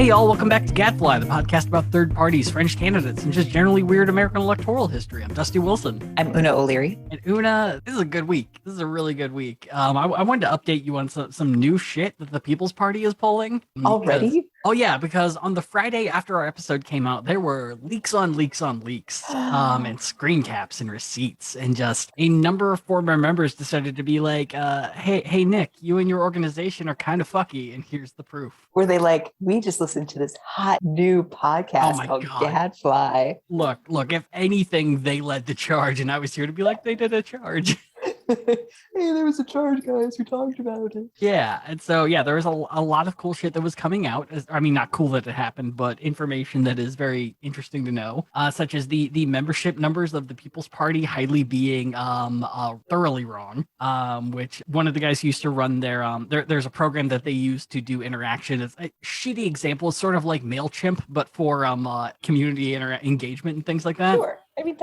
Hey y'all, welcome back to Gadfly, the podcast about third parties, French candidates, and just generally weird American electoral history. I'm Dusty Wilson. I'm Una O'Leary. And Una, this is a good week. This is a really good week. I wanted to update you on some new shit that the People's Party is polling. Already? Oh yeah, because on the Friday after our episode came out, there were leaks on leaks on leaks, and screen caps and receipts, and just a number of former members decided to be like, hey Nick, you and your organization are kind of fucky, and here's the proof. Were they like, we just listened to this hot new podcast called Gadfly? Look, if anything, they led the charge, and I was here to be like, they did a charge. Hey, there was a charge, guys. We talked about it. Yeah, and so there was a lot of cool shit that was coming out. I mean, not cool that it happened, but information that is very interesting to know, such as the membership numbers of the People's Party highly being thoroughly wrong. Which one of the guys who used to run there's a program that they use to do interaction. It's a shitty example. It's sort of like MailChimp, but for community engagement and things like that. Sure. I mean,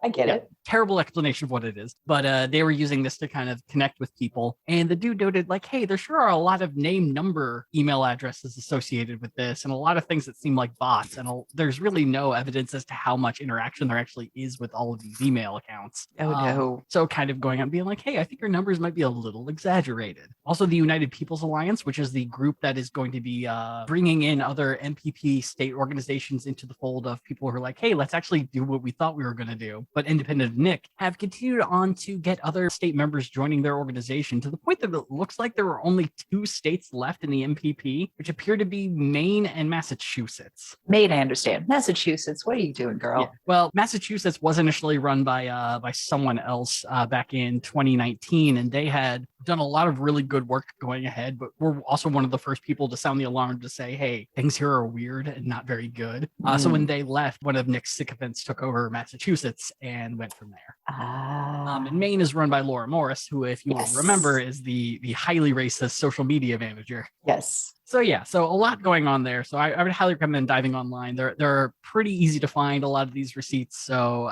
I get it. Terrible explanation of what it is. But they were using this to kind of connect with people. And the dude noted, like, hey, there sure are a lot of name, number, email addresses associated with this, and a lot of things that seem like bots. And there's really no evidence as to how much interaction there actually is with all of these email accounts. Oh, no. So kind of going out and being like, hey, I think your numbers might be a little exaggerated. Also, the United People's Alliance, which is the group that is going to be bringing in other MPP state organizations into the fold of people who are like, hey, let's actually do what we thought we were going to do, but independent of Nick, have continued on to get other state members joining their organization to the point that it looks like there were only 2 states left in the MPP, which appear to be Maine and Massachusetts. Maine, I understand. Massachusetts, what are you doing, girl? Yeah. Well, Massachusetts was initially run by someone else back in 2019, and they had done a lot of really good work going ahead, but we're also one of the first people to sound the alarm to say, hey, things here are weird and not very good. So when they left, one of Nick's sycophants took over Massachusetts and went from there. And Maine is run by Laura Morris, who, if you will remember, is the highly racist social media manager. Yes. So a lot going on there. So I would highly recommend diving online. They're pretty easy to find, a lot of these receipts. So,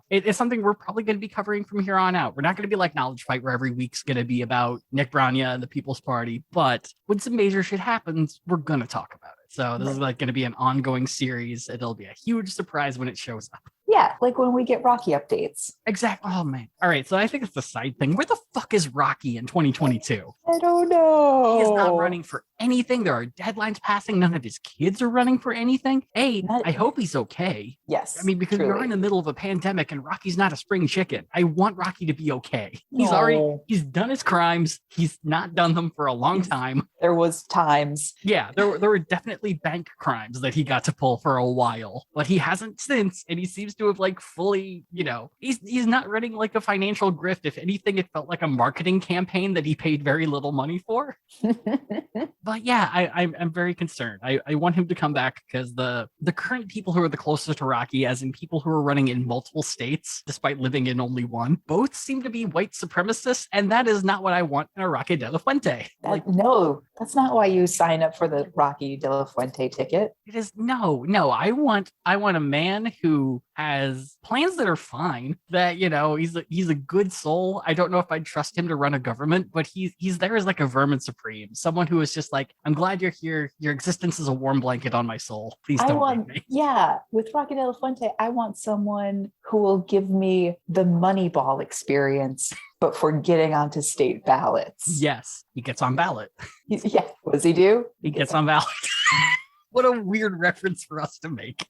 it's something we're probably going to be covering from here on out. We're not going to be like Knowledge Fight, where every week's going to be about Nick Brania and the People's Party. But when some major shit happens, we're going to talk about it. So this is like going to be an ongoing series. It'll be a huge surprise when it shows up. Yeah, like when we get Rocky updates. Exactly. Oh, man. All right, so I think it's the side thing. Where the fuck is Rocky in 2022? I don't know. He is not running for anything. There are deadlines passing. None of his kids are running for anything. I hope he's okay. Yes. I mean, because truly. we're in the middle of a pandemic and Rocky's not a spring chicken. I want Rocky to be okay. He's done his crimes. He's not done them for a long time. There was times. Yeah, there were definitely bank crimes that he got to pull for a while, but he hasn't since, and he seems to have like fully, he's not running like a financial grift. If anything, it felt like a marketing campaign that he paid very little money for. But yeah, I'm very concerned. I want him to come back because the current people who are the closest to Rocky, as in people who are running in multiple states despite living in only one, both seem to be white supremacists, and that is not what I want in a Rocky De La Fuente. No, that's not why you sign up for the Rocky De La Fuente ticket. It is no. I want a man who has plans that are fine, that he's a good soul. I don't know if I'd trust him to run a government, but he's there as like a vermin supreme, someone who is just like, I'm glad you're here, your existence is a warm blanket on my soul, please don't leave me. Yeah, with Rocky De La Fuente, I want someone who will give me the Moneyball experience, but for getting onto state ballots. Yes, he gets on ballot. Yeah, what does he do? He gets on ballot. What a weird reference for us to make.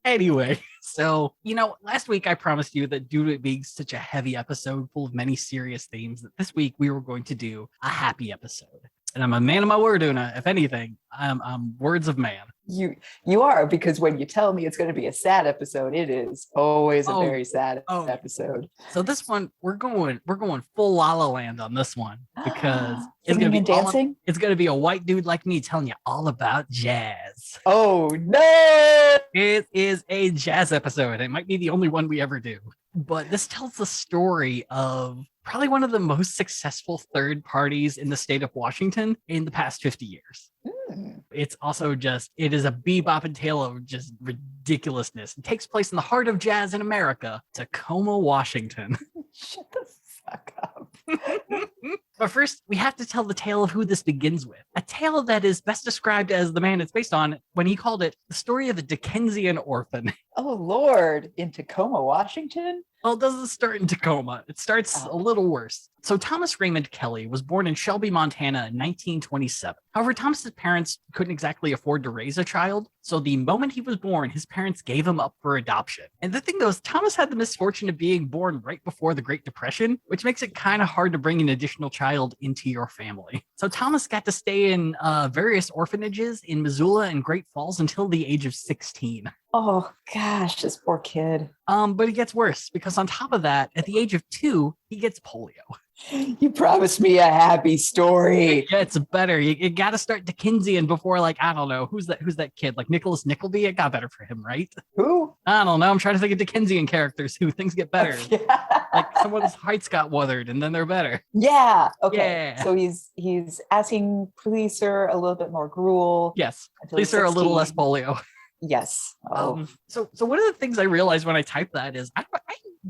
Anyway, so, last week I promised you that due to it being such a heavy episode full of many serious themes, that this week we were going to do a happy episode. And I'm a man of my word, Una. If anything, I'm words of man. You are, because when you tell me it's going to be a sad episode, it is always a very sad episode. So this one, we're going full La La Land on this one, because it's going to be dancing. It's going to be a white dude like me telling you all about jazz. Oh no! It is a jazz episode. It might be the only one we ever do, but this tells the story of probably one of the most successful third parties in the state of Washington in the past 50 years. It's also it is a bebop and tale of just ridiculousness. It takes place in the heart of jazz in America, Tacoma, Washington. Shut the fuck up. But first, we have to tell the tale of who this begins with. A tale that is best described as the man it's based on when he called it the story of a Dickensian orphan. Oh, Lord. In Tacoma, Washington? Well, it doesn't start in Tacoma. It starts a little worse. So Thomas Raymond Kelly was born in Shelby, Montana in 1927. However, Thomas's parents couldn't exactly afford to raise a child. So the moment he was born, his parents gave him up for adoption. And the thing though is Thomas had the misfortune of being born right before the Great Depression, which makes it kind of hard to bring an additional child into your family. So Thomas got to stay in various orphanages in Missoula and Great Falls until the age of 16. Oh, gosh, this poor kid. But it gets worse because on top of that, at the age of 2, he gets polio. You promised me a happy story. It gets better. You got to start Dickensian before, like, I don't know, who's that kid? Like Nicholas Nickleby? It got better for him, right? Who? I don't know. I'm trying to think of Dickensian characters who things get better. Yeah. Like someone's heights got weathered and then they're better. Yeah. Okay. Yeah. So he's asking, please, sir, a little bit more gruel. Yes. Until Please, he's sir, a little 16. less polio. Yes. Oh. So one of the things I realized when I typed that is I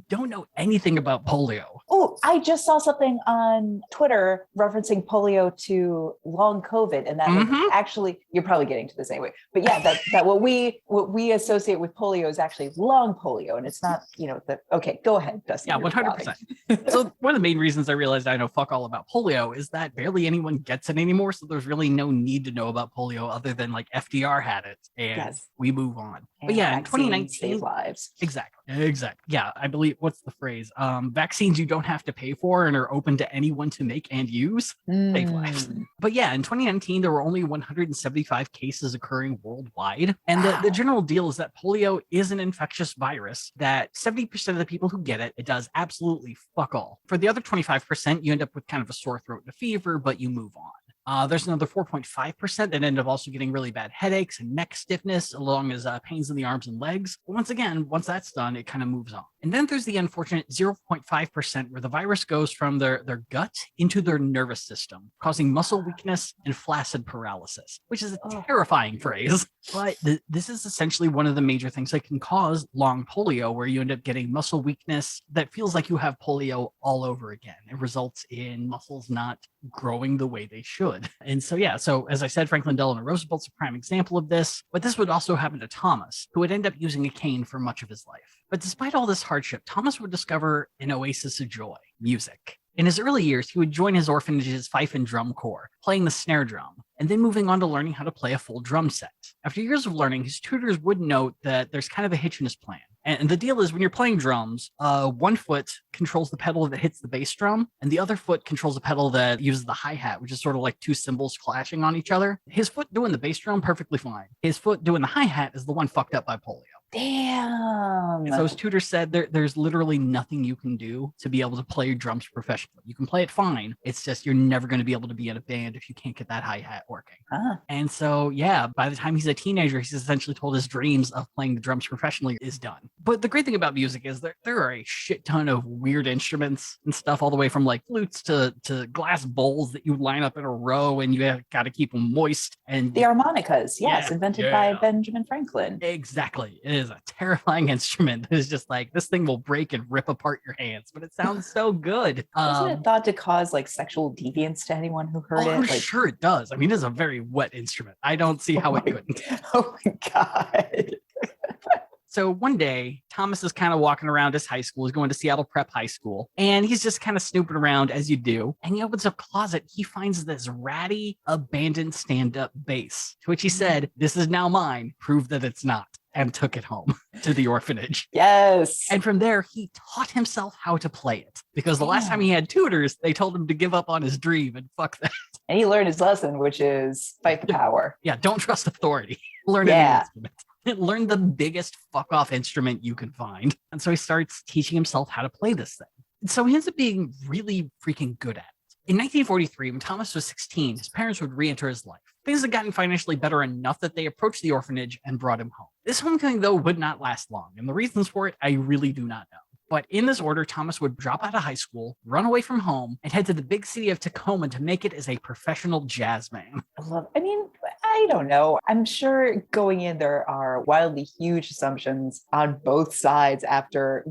don't know anything about polio. Oh, I just saw something on Twitter referencing polio to long COVID, and that like, actually, you're probably getting to this anyway. But yeah, that what we associate with polio is actually long polio, and it's not, okay, go ahead, Dustin. Yeah, 100%. So one of the main reasons I realized I know fuck all about polio is that barely anyone gets it anymore. So there's really no need to know about polio other than like FDR had it, and we move on. And but yeah, in 2019, save lives. Exactly. Yeah, I believe, what's the phrase? Vaccines you don't have to pay for and are open to anyone to make and use. Save lives. But yeah, in 2019, there were only 175 cases occurring worldwide. And the general deal is that polio is an infectious virus that 70% of the people who get it does absolutely fuck all. For the other 25%, you end up with kind of a sore throat and a fever, but you move on. There's another 4.5% that end up also getting really bad headaches and neck stiffness, along as pains in the arms and legs. But once again, once that's done, it kind of moves on. And then there's the unfortunate 0.5% where the virus goes from their gut into their nervous system, causing muscle weakness and flaccid paralysis, which is a terrifying phrase. But this is essentially one of the major things that can cause long polio, where you end up getting muscle weakness that feels like you have polio all over again. It results in muscles not growing the way they should. And so as I said, Franklin Delano Roosevelt's a prime example of this, but this would also happen to Thomas, who would end up using a cane for much of his life. But despite all this hardship, Thomas would discover an oasis of joy: music. In his early years, he would join his orphanage's fife and drum corps, playing the snare drum, and then moving on to learning how to play a full drum set. After years of learning, his tutors would note that there's kind of a hitch in his plan. And the deal is, when you're playing drums, one foot controls the pedal that hits the bass drum, and the other foot controls the pedal that uses the hi-hat, which is sort of like two cymbals clashing on each other. His foot doing the bass drum, perfectly fine. His foot doing the hi-hat is the one fucked up by polio. Damn. And so his tutor said there's literally nothing you can do to be able to play your drums professionally. You can play it fine. It's just you're never going to be able to be in a band if you can't get that hi-hat working. And so, by the time he's a teenager, he's essentially told his dreams of playing the drums professionally is done. But the great thing about music is there are a shit ton of weird instruments and stuff, all the way from like flutes to glass bowls that you line up in a row and you got to keep them moist. And the harmonicas, invented by Benjamin Franklin. Exactly. It is a terrifying instrument. It's just like, this thing will break and rip apart your hands, but it sounds so good. Isn't it thought to cause like sexual deviance to anyone who heard it? I'm sure it does. I mean, it's a very wet instrument. I don't see how it couldn't. Oh my God. So one day, Thomas is kind of walking around his high school. He's going to Seattle Prep High School, and he's just kind of snooping around as you do. And he opens up a closet. He finds this ratty, abandoned stand-up bass, to which he said, "This is now mine. Prove that it's not." And took it home to the orphanage. Yes. And from there, he taught himself how to play it, because the last time he had tutors, they told him to give up on his dream and fuck that. And he learned his lesson, which is fight the power. Yeah, don't trust authority. Learn any instrument. Learn the biggest fuck off instrument you can find. And so he starts teaching himself how to play this thing. And so he ends up being really freaking good at it. In 1943, when Thomas was 16, his parents would re-enter his life. Things had gotten financially better enough that they approached the orphanage and brought him home. This homecoming, though, would not last long, and the reasons for it, I really do not know. But in this order, Thomas would drop out of high school, run away from home, and head to the big city of Tacoma to make it as a professional jazz man. I don't know. I'm sure going in, there are wildly huge assumptions on both sides after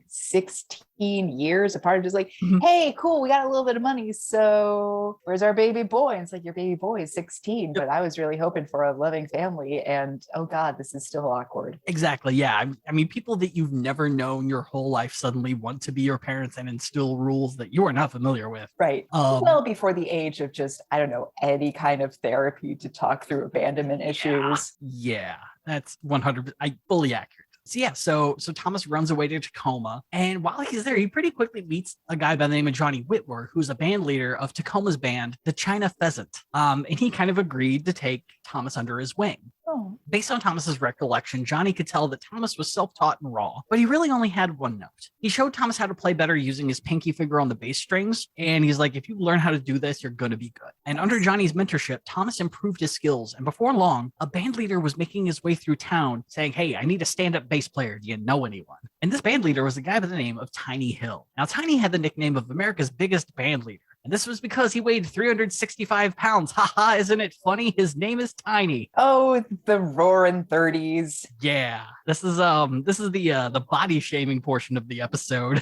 16 15 years apart, just like, hey, cool, we got a little bit of money, so where's our baby boy? And it's like, your baby boy is 16, but I was really hoping for a loving family, and oh god, this is still awkward. Exactly. Yeah. I mean, people that you've never known your whole life suddenly want to be your parents and instill rules that you are not familiar with. Right. Well, before the age of just, I don't know, any kind of therapy to talk through abandonment issues. Yeah, that's 100%. Fully accurate. So yeah, so Thomas runs away to Tacoma, and while he's there, he pretty quickly meets a guy by the name of Johnny Whitwer, who's a band leader of Tacoma's band, the China Pheasant. And he kind of agreed to take Thomas under his wing. Oh. Based on Thomas's recollection, Johnny could tell that Thomas was self-taught and raw, but he really only had one note. He showed Thomas how to play better using his pinky finger on the bass strings, and he's like, if you learn how to do this, you're going to be good. And under Johnny's mentorship, Thomas improved his skills, and before long, a band leader was making his way through town saying, hey, I need a stand-up bass player. Do you know anyone? And this band leader was a guy by the name of Tiny Hill. Now, Tiny had the nickname of America's biggest band leader. And this was because he weighed 365 pounds. Haha, isn't it funny? His name is Tiny. Oh, the roaring 30s. Yeah. This is the body shaming portion of the episode.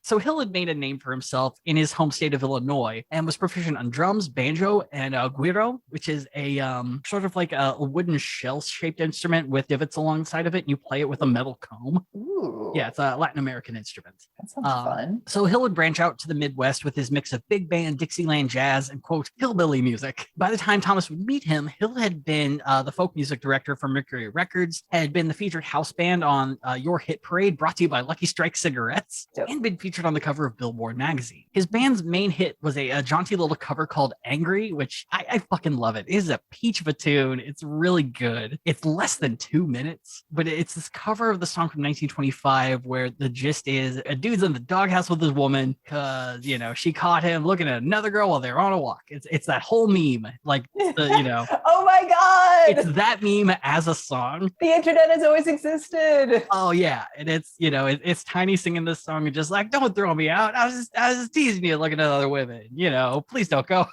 So Hill had made a name for himself in his home state of Illinois and was proficient on drums, banjo, and guiro, which is a sort of like a wooden shell-shaped instrument with divots alongside of it, and you play it with a metal comb. Ooh. Yeah, it's a Latin American instrument. That sounds fun. So Hill would branch out to the Midwest with his mix of big band, Dixieland jazz, and quote, hillbilly music. By the time Thomas would meet him, Hill had been the folk music director for Mercury Records, had been the featured house band on Your Hit Parade, brought to you by Lucky Strike Cigarettes, and been featured on the cover of Billboard magazine. His band's main hit was a jaunty little cover called Angry, which I fucking love it. It is a peach of a tune. It's really good. It's less than 2 minutes, but it's this cover of the song from 1925 where the gist is a dude's in the doghouse with his woman because, she caught him looking at another girl while they're on a walk. It's that whole meme, like, Oh my God. It's that meme as a song. The internet has always existed. Oh yeah. And it's, it's Tiny singing this song and just like, don't throw me out. I was just teasing you looking at other women, please don't go.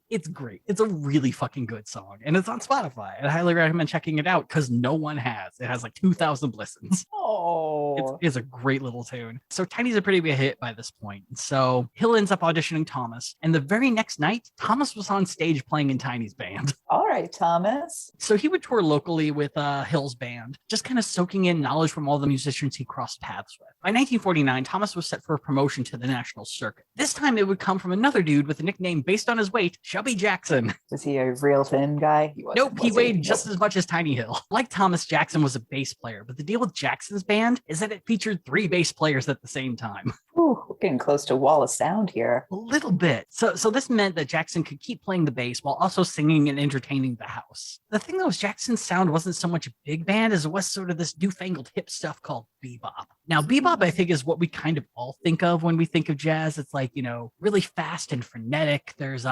It's great. It's a really fucking good song, and it's on Spotify. I highly recommend checking it out because no one has. It has like 2,000 listens. Oh, it's a great little tune. So Tiny's a pretty big hit by this point. So Hill ends up auditioning Thomas, and the very next night, Thomas was on stage playing in Tiny's band. All right, Thomas. So he would tour locally with Hill's band, just kind of soaking in knowledge from all the musicians he crossed paths with. By 1949, Thomas was set for a promotion to the national circuit. This time it would come from another dude with a nickname based on his weight, Chubby Jackson. Was he a real thin guy? Nope, he weighed just as much as Tiny Hill. Like Thomas, Jackson was a bass player, but the deal with Jackson's band is that it featured 3 bass players at the same time. Ooh, we're getting close to Wall of Sound here. A little bit. So this meant that Jackson could keep playing the bass while also singing and entertaining the house. The thing though is Jackson's sound wasn't so much a big band as it was sort of this newfangled hip stuff called bebop. Now, bebop, I think, is what we kind of all think of when we think of jazz. It's like, really fast and frenetic. There's,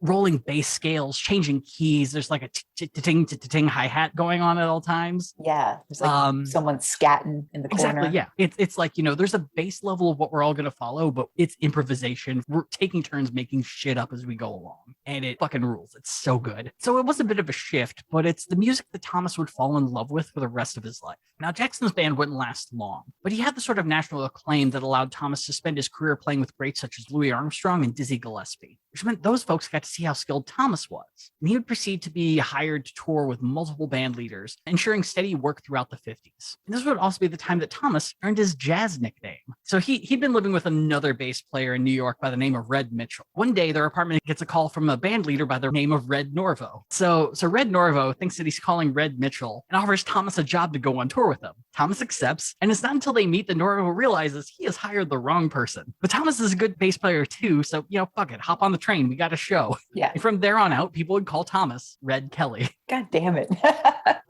rolling bass scales, changing keys. There's like a ting hi-hat going on at all times. Yeah. There's like someone scatting in the corner. Exactly, yeah. It's like, there's a base level of what we're all going to follow, but it's improvisation. We're taking turns making shit up as we go along. And it fucking rules. It's so good. So it was a bit of a shift, but it's the music that Thomas would fall in love with for the rest of his life. Now, Jackson's band wouldn't last long, but he had the sort of national acclaim that allowed Thomas to spend his career playing with greats such as Louis Armstrong and Dizzy Gillespie, which meant those folks got to see how skilled Thomas was. And he would proceed to be hired to tour with multiple band leaders, ensuring steady work throughout the 50s. And this would also be the time that Thomas earned his jazz nickname. So he'd been living with another bass player in New York by the name of Red Mitchell. One day, their apartment gets a call from a band leader by the name of Red Norvo. So Red Norvo thinks that he's calling Red Mitchell and offers Thomas a job to go on tour with him. Thomas accepts, and it's not until they meet that Norvo realizes he has hired the wrong person. But Thomas is a good bass player too, so, fuck it, hop on the train, we got a show. Yeah. And from there on out, people would call Thomas Red Kelly. God damn it.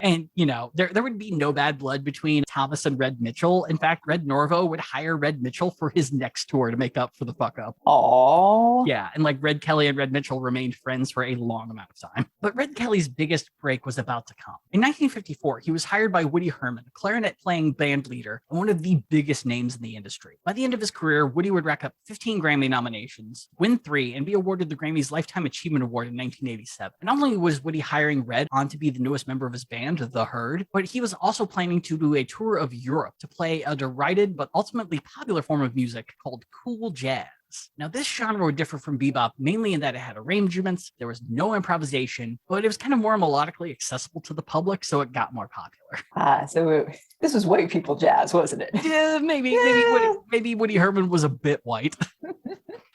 And, there would be no bad blood between Thomas and Red Mitchell. In fact, Red Norvo would hire Red Mitchell for his next tour to make up for the fuck up. Aww. Yeah, and like Red Kelly and Red Mitchell remained friends for a long amount of time. But Red Kelly's biggest break was about to come. In 1954, he was hired by Woody Herman, a clarinet-playing band leader and one of the biggest names in the industry. By the end of his career, Woody would rack up 15 Grammy nominations, win 3, and be awarded the Grammy's Lifetime Achievement Award in 1987. And not only was Woody hiring Red on to be the newest member of his band, The Herd, but he was also planning to do a tour of Europe to play a derided but ultimately popular form of music called cool jazz. Now, this genre would differ from bebop mainly in that it had arrangements, there was no improvisation, but it was kind of more melodically accessible to the public, so it got more popular. So this was white people jazz, wasn't it? Yeah, maybe Woody Herman was a bit white.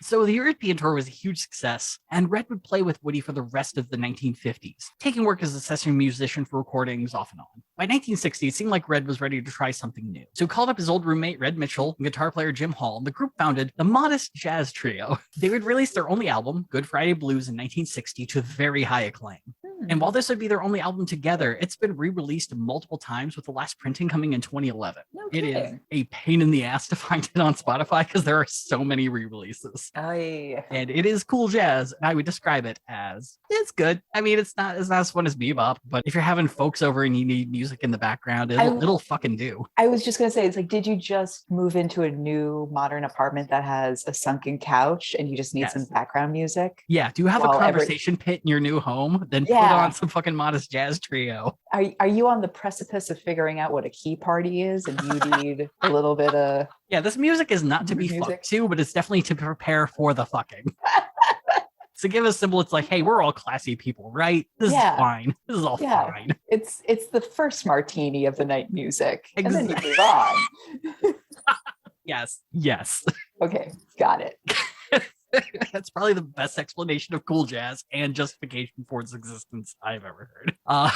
So the European tour was a huge success, and Red would play with Woody for the rest of the 1950s, taking work as a session musician for recordings off and on. By 1960, it seemed like Red was ready to try something new. So he called up his old roommate, Red Mitchell, and guitar player Jim Hall, and the group founded the Modest Jazz Trio. They would release their only album, Good Friday Blues, in 1960 to very high acclaim. And while this would be their only album together, it's been re-released multiple times, with the last printing coming in 2011. It is a pain in the ass to find it on Spotify because there are so many re-releases. And it is cool jazz. I would describe it as, it's good. I mean, it's not as fun as bebop, but if you're having folks over and you need music in the background, it'll fucking do. I was just going to say, it's like, did you just move into a new modern apartment that has a sunken couch and you just need some background music? Yeah. Do you have a conversation pit in your new home? Then put on some fucking Modest Jazz Trio. Are you on the precipice of figuring out what a key party is and you need a little bit of... Yeah, this music is not to be fucked to, but it's definitely to prepare for the fucking. To give a symbol, it's like, hey, we're all classy people, right? This is fine. This is all fine. It's the first martini of the night music. Exactly. And then you move on. Yes. Okay, got it. That's probably the best explanation of cool jazz and justification for its existence I've ever heard.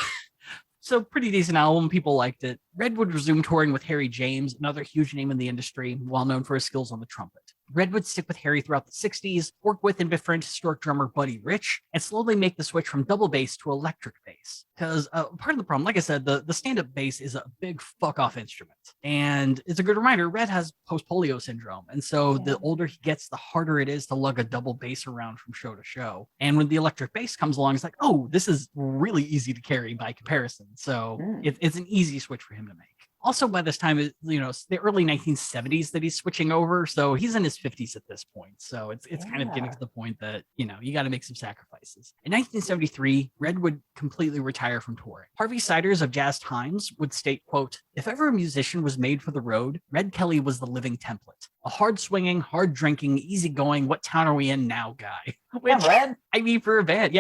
So pretty decent album. People liked it. Red would resume touring with Harry James, another huge name in the industry, well known for his skills on the trumpet. Red would stick with Harry throughout the 60s, work with and befriend historic drummer Buddy Rich, and slowly make the switch from double bass to electric bass. Because part of the problem, like I said, the stand-up bass is a big fuck-off instrument. And it's a good reminder, Red has post-polio syndrome. And so the older he gets, the harder it is to lug a double bass around from show to show. And when the electric bass comes along, it's like, oh, this is really easy to carry by comparison. So it's an easy switch for him to make. Also, by this time, the early 1970s that he's switching over. So he's in his 50s at this point. So it's kind of getting to the point that, you got to make some sacrifices. In 1973, Red would completely retire from touring. Harvey Siders of Jazz Times would state, quote, "If ever a musician was made for the road, Red Kelly was the living template. A hard-swinging, hard-drinking, easygoing, what town are we in now guy." Which, I mean, for a band,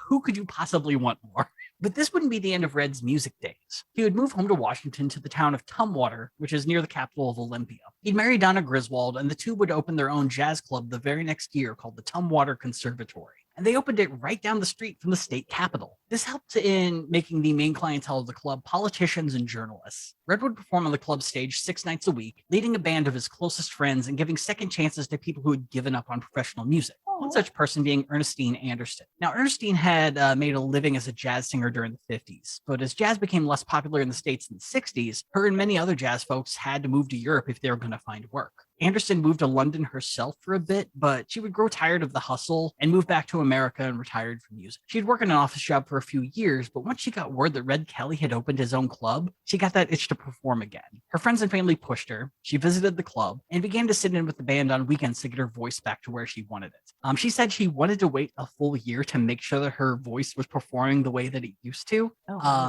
who could you possibly want more? But this wouldn't be the end of Red's music days. He would move home to Washington to the town of Tumwater, which is near the capital of Olympia. He'd marry Donna Griswold, and the two would open their own jazz club the very next year called the Tumwater Conservatory. And they opened it right down the street from the state capitol. This helped in making the main clientele of the club politicians and journalists. Red would perform on the club stage 6 nights a week, leading a band of his closest friends and giving second chances to people who had given up on professional music. One such person being Ernestine Anderson. Now, Ernestine had made a living as a jazz singer during the 50s, but as jazz became less popular in the States in the 60s, her and many other jazz folks had to move to Europe if they were going to find work. Anderson moved to London herself for a bit, but she would grow tired of the hustle and move back to America and retired from music. She'd work in an office job for a few years, but once she got word that Red Kelly had opened his own club, she got that itch to perform again. Her friends and family pushed her. She visited the club and began to sit in with the band on weekends to get her voice back to where she wanted it. She said she wanted to wait a full year to make sure that her voice was performing the way that it used to,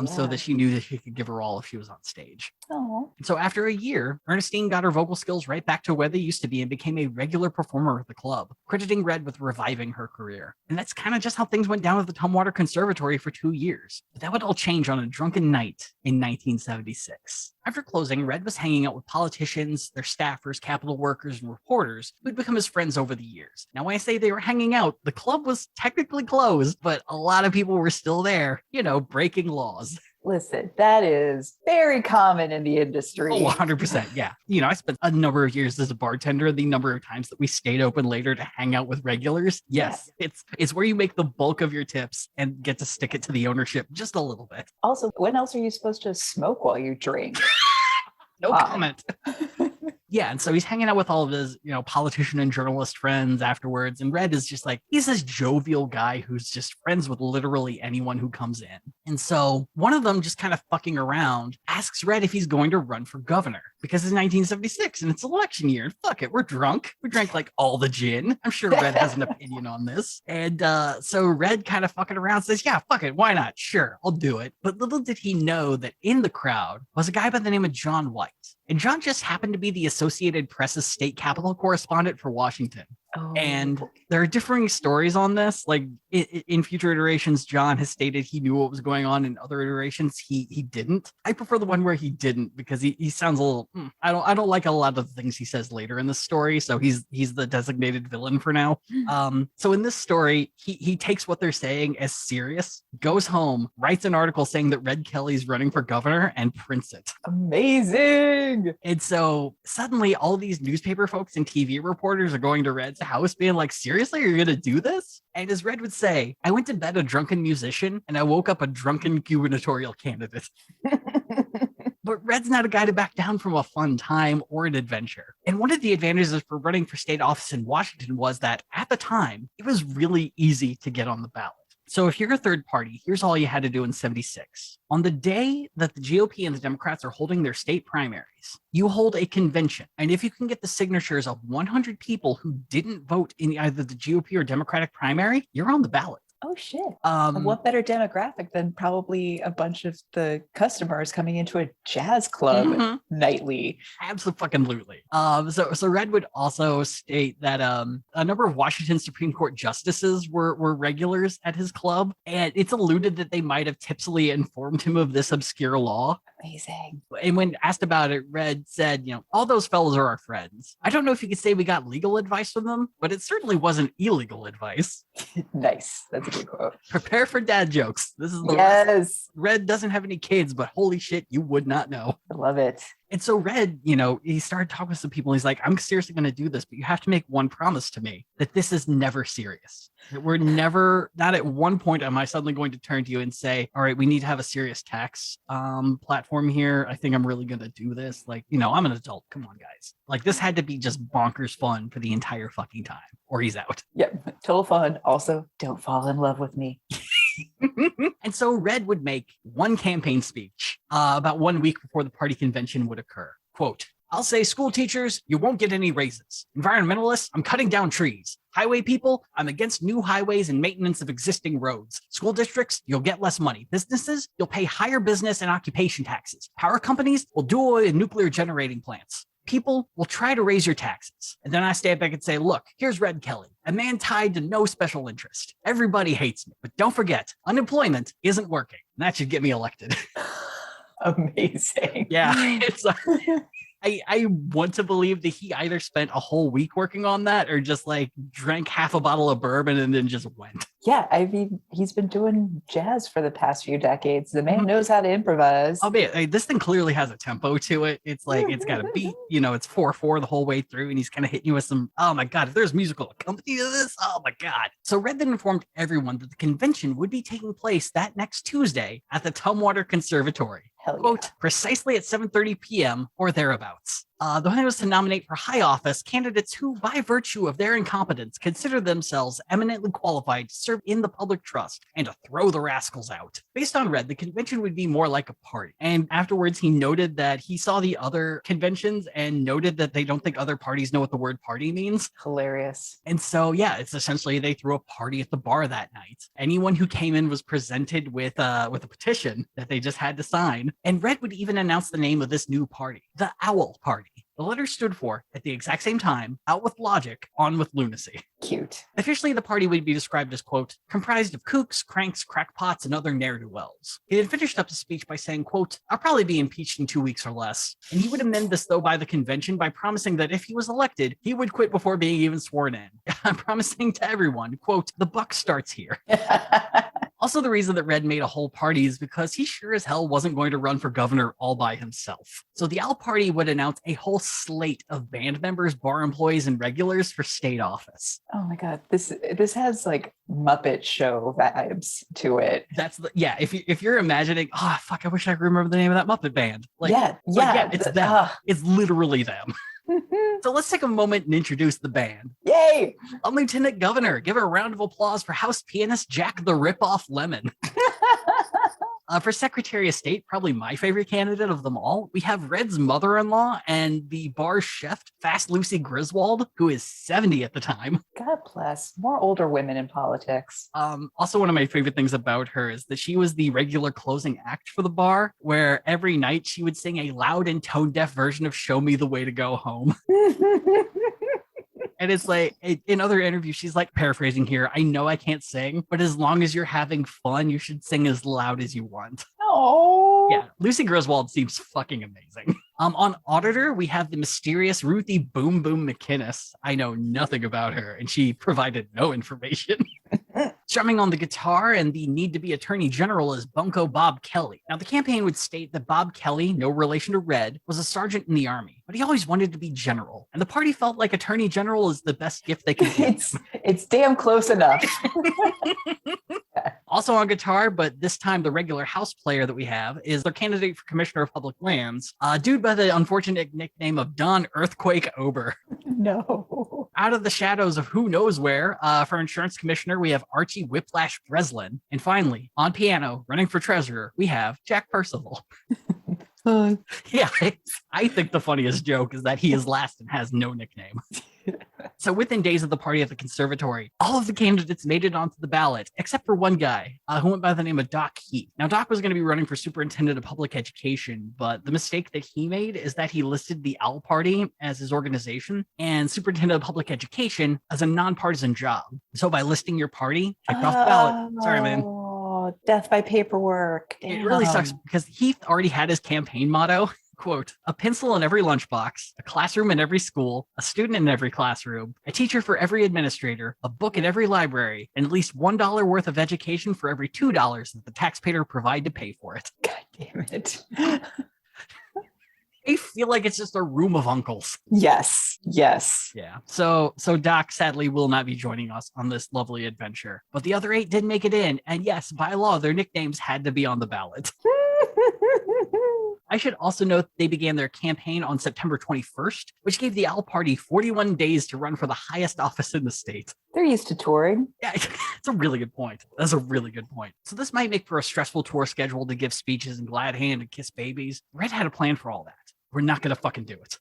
so that she knew that she could give her all if she was on stage. And so after a year, Ernestine got her vocal skills right back to where they used to be and became a regular performer at the club, crediting Red with reviving her career. And that's kind of just how things went down at the Tumwater Conservatory for 2 years. But that would all change on a drunken night in 1976. After closing, Red was hanging out with politicians, their staffers, Capitol workers, and reporters who'd become his friends over the years. Now, when I say they were hanging out, the club was technically closed, but a lot of people were still there, breaking laws. Listen, that is very common in the industry. Oh, 100%. Yeah. I spent a number of years as a bartender. The number of times that we stayed open later to hang out with regulars. Yes. It's where you make the bulk of your tips and get to stick it to the ownership just a little bit. Also, when else are you supposed to smoke while you drink? No comment. Yeah, and so he's hanging out with all of his, politician and journalist friends afterwards. And Red is just like, he's this jovial guy who's just friends with literally anyone who comes in. And so one of them, just kind of fucking around, asks Red if he's going to run for governor because it's 1976 and it's election year. And fuck it, we're drunk. We drank like all the gin. I'm sure Red has an opinion on this. And so Red kind of fucking around says, yeah, fuck it. Why not? Sure, I'll do it. But little did he know that in the crowd was a guy by the name of John White. And John just happened to be the Associated Press's state capitol correspondent for Washington. Oh. And there are differing stories on this. Like in future iterations, John has stated he knew what was going on. In other iterations, he didn't. I prefer the one where he didn't because he sounds a little. I don't like a lot of the things he says later in the story. So he's the designated villain for now. So in this story, he takes what they're saying as serious, goes home, writes an article saying that Red Kelly's running for governor, and prints it. Amazing. And so suddenly all these newspaper folks and TV reporters are going to Red's house being like, seriously, are you gonna do this? And as Red would say, I went to bed a drunken musician and I woke up a drunken gubernatorial candidate. But Red's not a guy to back down from a fun time or an adventure. And one of the advantages for running for state office in Washington was that at the time, it was really easy to get on the ballot. So if you're a third party, here's all you had to do in 76. On the day that the GOP and the Democrats are holding their state primaries, you hold a convention. And if you can get the signatures of 100 people who didn't vote in either the GOP or Democratic primary, you're on the ballot. Oh, shit. What better demographic than probably a bunch of the customers coming into a jazz club nightly? Absolutely. So Red would also state that a number of Washington Supreme Court justices were regulars at his club, and it's alluded that they might have tipsily informed him of this obscure law. Amazing. And when asked about it, Red said, all those fellows are our friends. I don't know if you could say we got legal advice from them, but it certainly wasn't illegal advice. Nice. That's a good quote. Prepare for dad jokes. This is the yes. Red doesn't have any kids, but holy shit, you would not know. I love it. And so Red, he started talking with some people. He's like, I'm seriously going to do this, but you have to make one promise to me that this is never serious. That we're never, not at one point am I suddenly going to turn to you and say, all right, we need to have a serious tax platform here. I think I'm really going to do this. Like, I'm an adult. Come on, guys. Like, this had to be just bonkers fun for the entire fucking time, or he's out. Yep. Total fun. Also, don't fall in love with me. And so Red would make one campaign speech about 1 week before the party convention would occur. Quote, I'll say, school teachers, you won't get any raises. Environmentalists, I'm cutting down trees. Highway people, I'm against new highways and maintenance of existing roads. School districts, you'll get less money. Businesses, you'll pay higher business and occupation taxes. Power companies will do away with nuclear generating plants. People will try to raise your taxes. And then I stand back and say, look, here's Red Kelly, a man tied to no special interest. Everybody hates me, but don't forget, unemployment isn't working. And that should get me elected. Amazing. Yeah. It's I want to believe that he either spent a whole week working on that or just like drank half a bottle of bourbon and then just went. Yeah, I mean, he's been doing jazz for the past few decades. The man knows how to improvise. Oh, man, this thing clearly has a tempo to it. It's like, it's got a beat, it's 4/4 the whole way through, and he's kind of hitting you with some, oh my God, if there's musical accompaniment to this, oh my God. So Red then informed everyone that the convention would be taking place that next Tuesday at the Tumwater Conservatory. Hell yeah. Quote, precisely at 7:30 p.m. or thereabouts. The plan was to nominate for high office candidates who, by virtue of their incompetence, consider themselves eminently qualified to serve in the public trust and to throw the rascals out. Based on Red, the convention would be more like a party. And afterwards, he noted that he saw the other conventions and noted that they don't think other parties know what the word party means. Hilarious. And so, yeah, it's essentially they threw a party at the bar that night. Anyone who came in was presented with a petition that they just had to sign. And Red would even announce the name of this new party, the Owl Party. The letter stood for, at the exact same time, out with logic, on with lunacy. Cute. Officially, the party would be described as, quote, comprised of kooks, cranks, crackpots, and other ne'er-do-wells. He had finished up his speech by saying, quote, I'll probably be impeached in 2 weeks or less. And he would amend this, though, by the convention by promising that if he was elected, he would quit before being even sworn in. I'm promising to everyone, quote, the buck starts here. Also, the reason that Red made a whole party is because he sure as hell wasn't going to run for governor all by himself. So the Owl Party would announce a whole slate of band members, bar employees, and regulars for state office. Oh my God, this has like Muppet Show vibes to it. That's yeah. If you're imagining, oh fuck, I wish I could remember the name of that Muppet band. Yeah, it's them. It's literally them. So let's take a moment and introduce the band. Yay! I'm Lieutenant Governor. Give a round of applause for house pianist Jack the Rip-Off Lemon. For Secretary of State, probably my favorite candidate of them all, we have Red's mother-in-law and the bar chef, Fast Lucy Griswold, who is 70 at the time. God bless. More older women in politics. Also, one of my favorite things about her is that she was the regular closing act for the bar, where every night she would sing a loud and tone-deaf version of Show Me the Way to Go Home. And it's like, in other interviews, she's like, paraphrasing here, I know I can't sing, but as long as you're having fun, you should sing as loud as you want. Oh. Yeah, Lucy Griswold seems fucking amazing. On Auditor, we have the mysterious Ruthie Boom Boom McInnes. I know nothing about her, and she provided no information. Strumming on the guitar and the need-to-be attorney general is Bunko Bob Kelly. Now, the campaign would state that Bob Kelly, no relation to Red, was a sergeant in the army, but he always wanted to be general. And the party felt like attorney general is the best gift they could give. It's damn close enough. Also on guitar, but this time the regular house player that we have is their candidate for Commissioner of Public Lands, a dude by the unfortunate nickname of Don Earthquake Ober. No. Out of the shadows of who knows where, for insurance commissioner, we have Archie Whiplash Breslin. And finally, on piano, running for treasurer, we have Jack Percival. Yeah, I think the funniest joke is that he is last and has no nickname. So within days of the party at the conservatory, all of the candidates made it onto the ballot, except for one guy who went by the name of Doc Heath. Now, Doc was going to be running for superintendent of public education, but the mistake that he made is that he listed the Owl Party as his organization and superintendent of public education as a nonpartisan job. So by listing your party, checked off the ballot. Sorry, man. Death by paperwork. Damn. It really sucks because Heath already had his campaign motto, quote, a pencil in every lunchbox, a classroom in every school, a student in every classroom, a teacher for every administrator, a book in every library, and at least $1 worth of education for every $2 that the taxpayer provide to pay for it. God damn it. I feel like it's just a room of uncles. Yes. Yeah. So Doc sadly will not be joining us on this lovely adventure. But the other 8 did make it in. And yes, by law, their nicknames had to be on the ballot. I should also note they began their campaign on September 21st, which gave the Owl Party 41 days to run for the highest office in the state. They're used to touring. Yeah, it's a really good point. That's a really good point. So this might make for a stressful tour schedule to give speeches and glad hand and kiss babies. Red had a plan for all that. We're not going to fucking do it.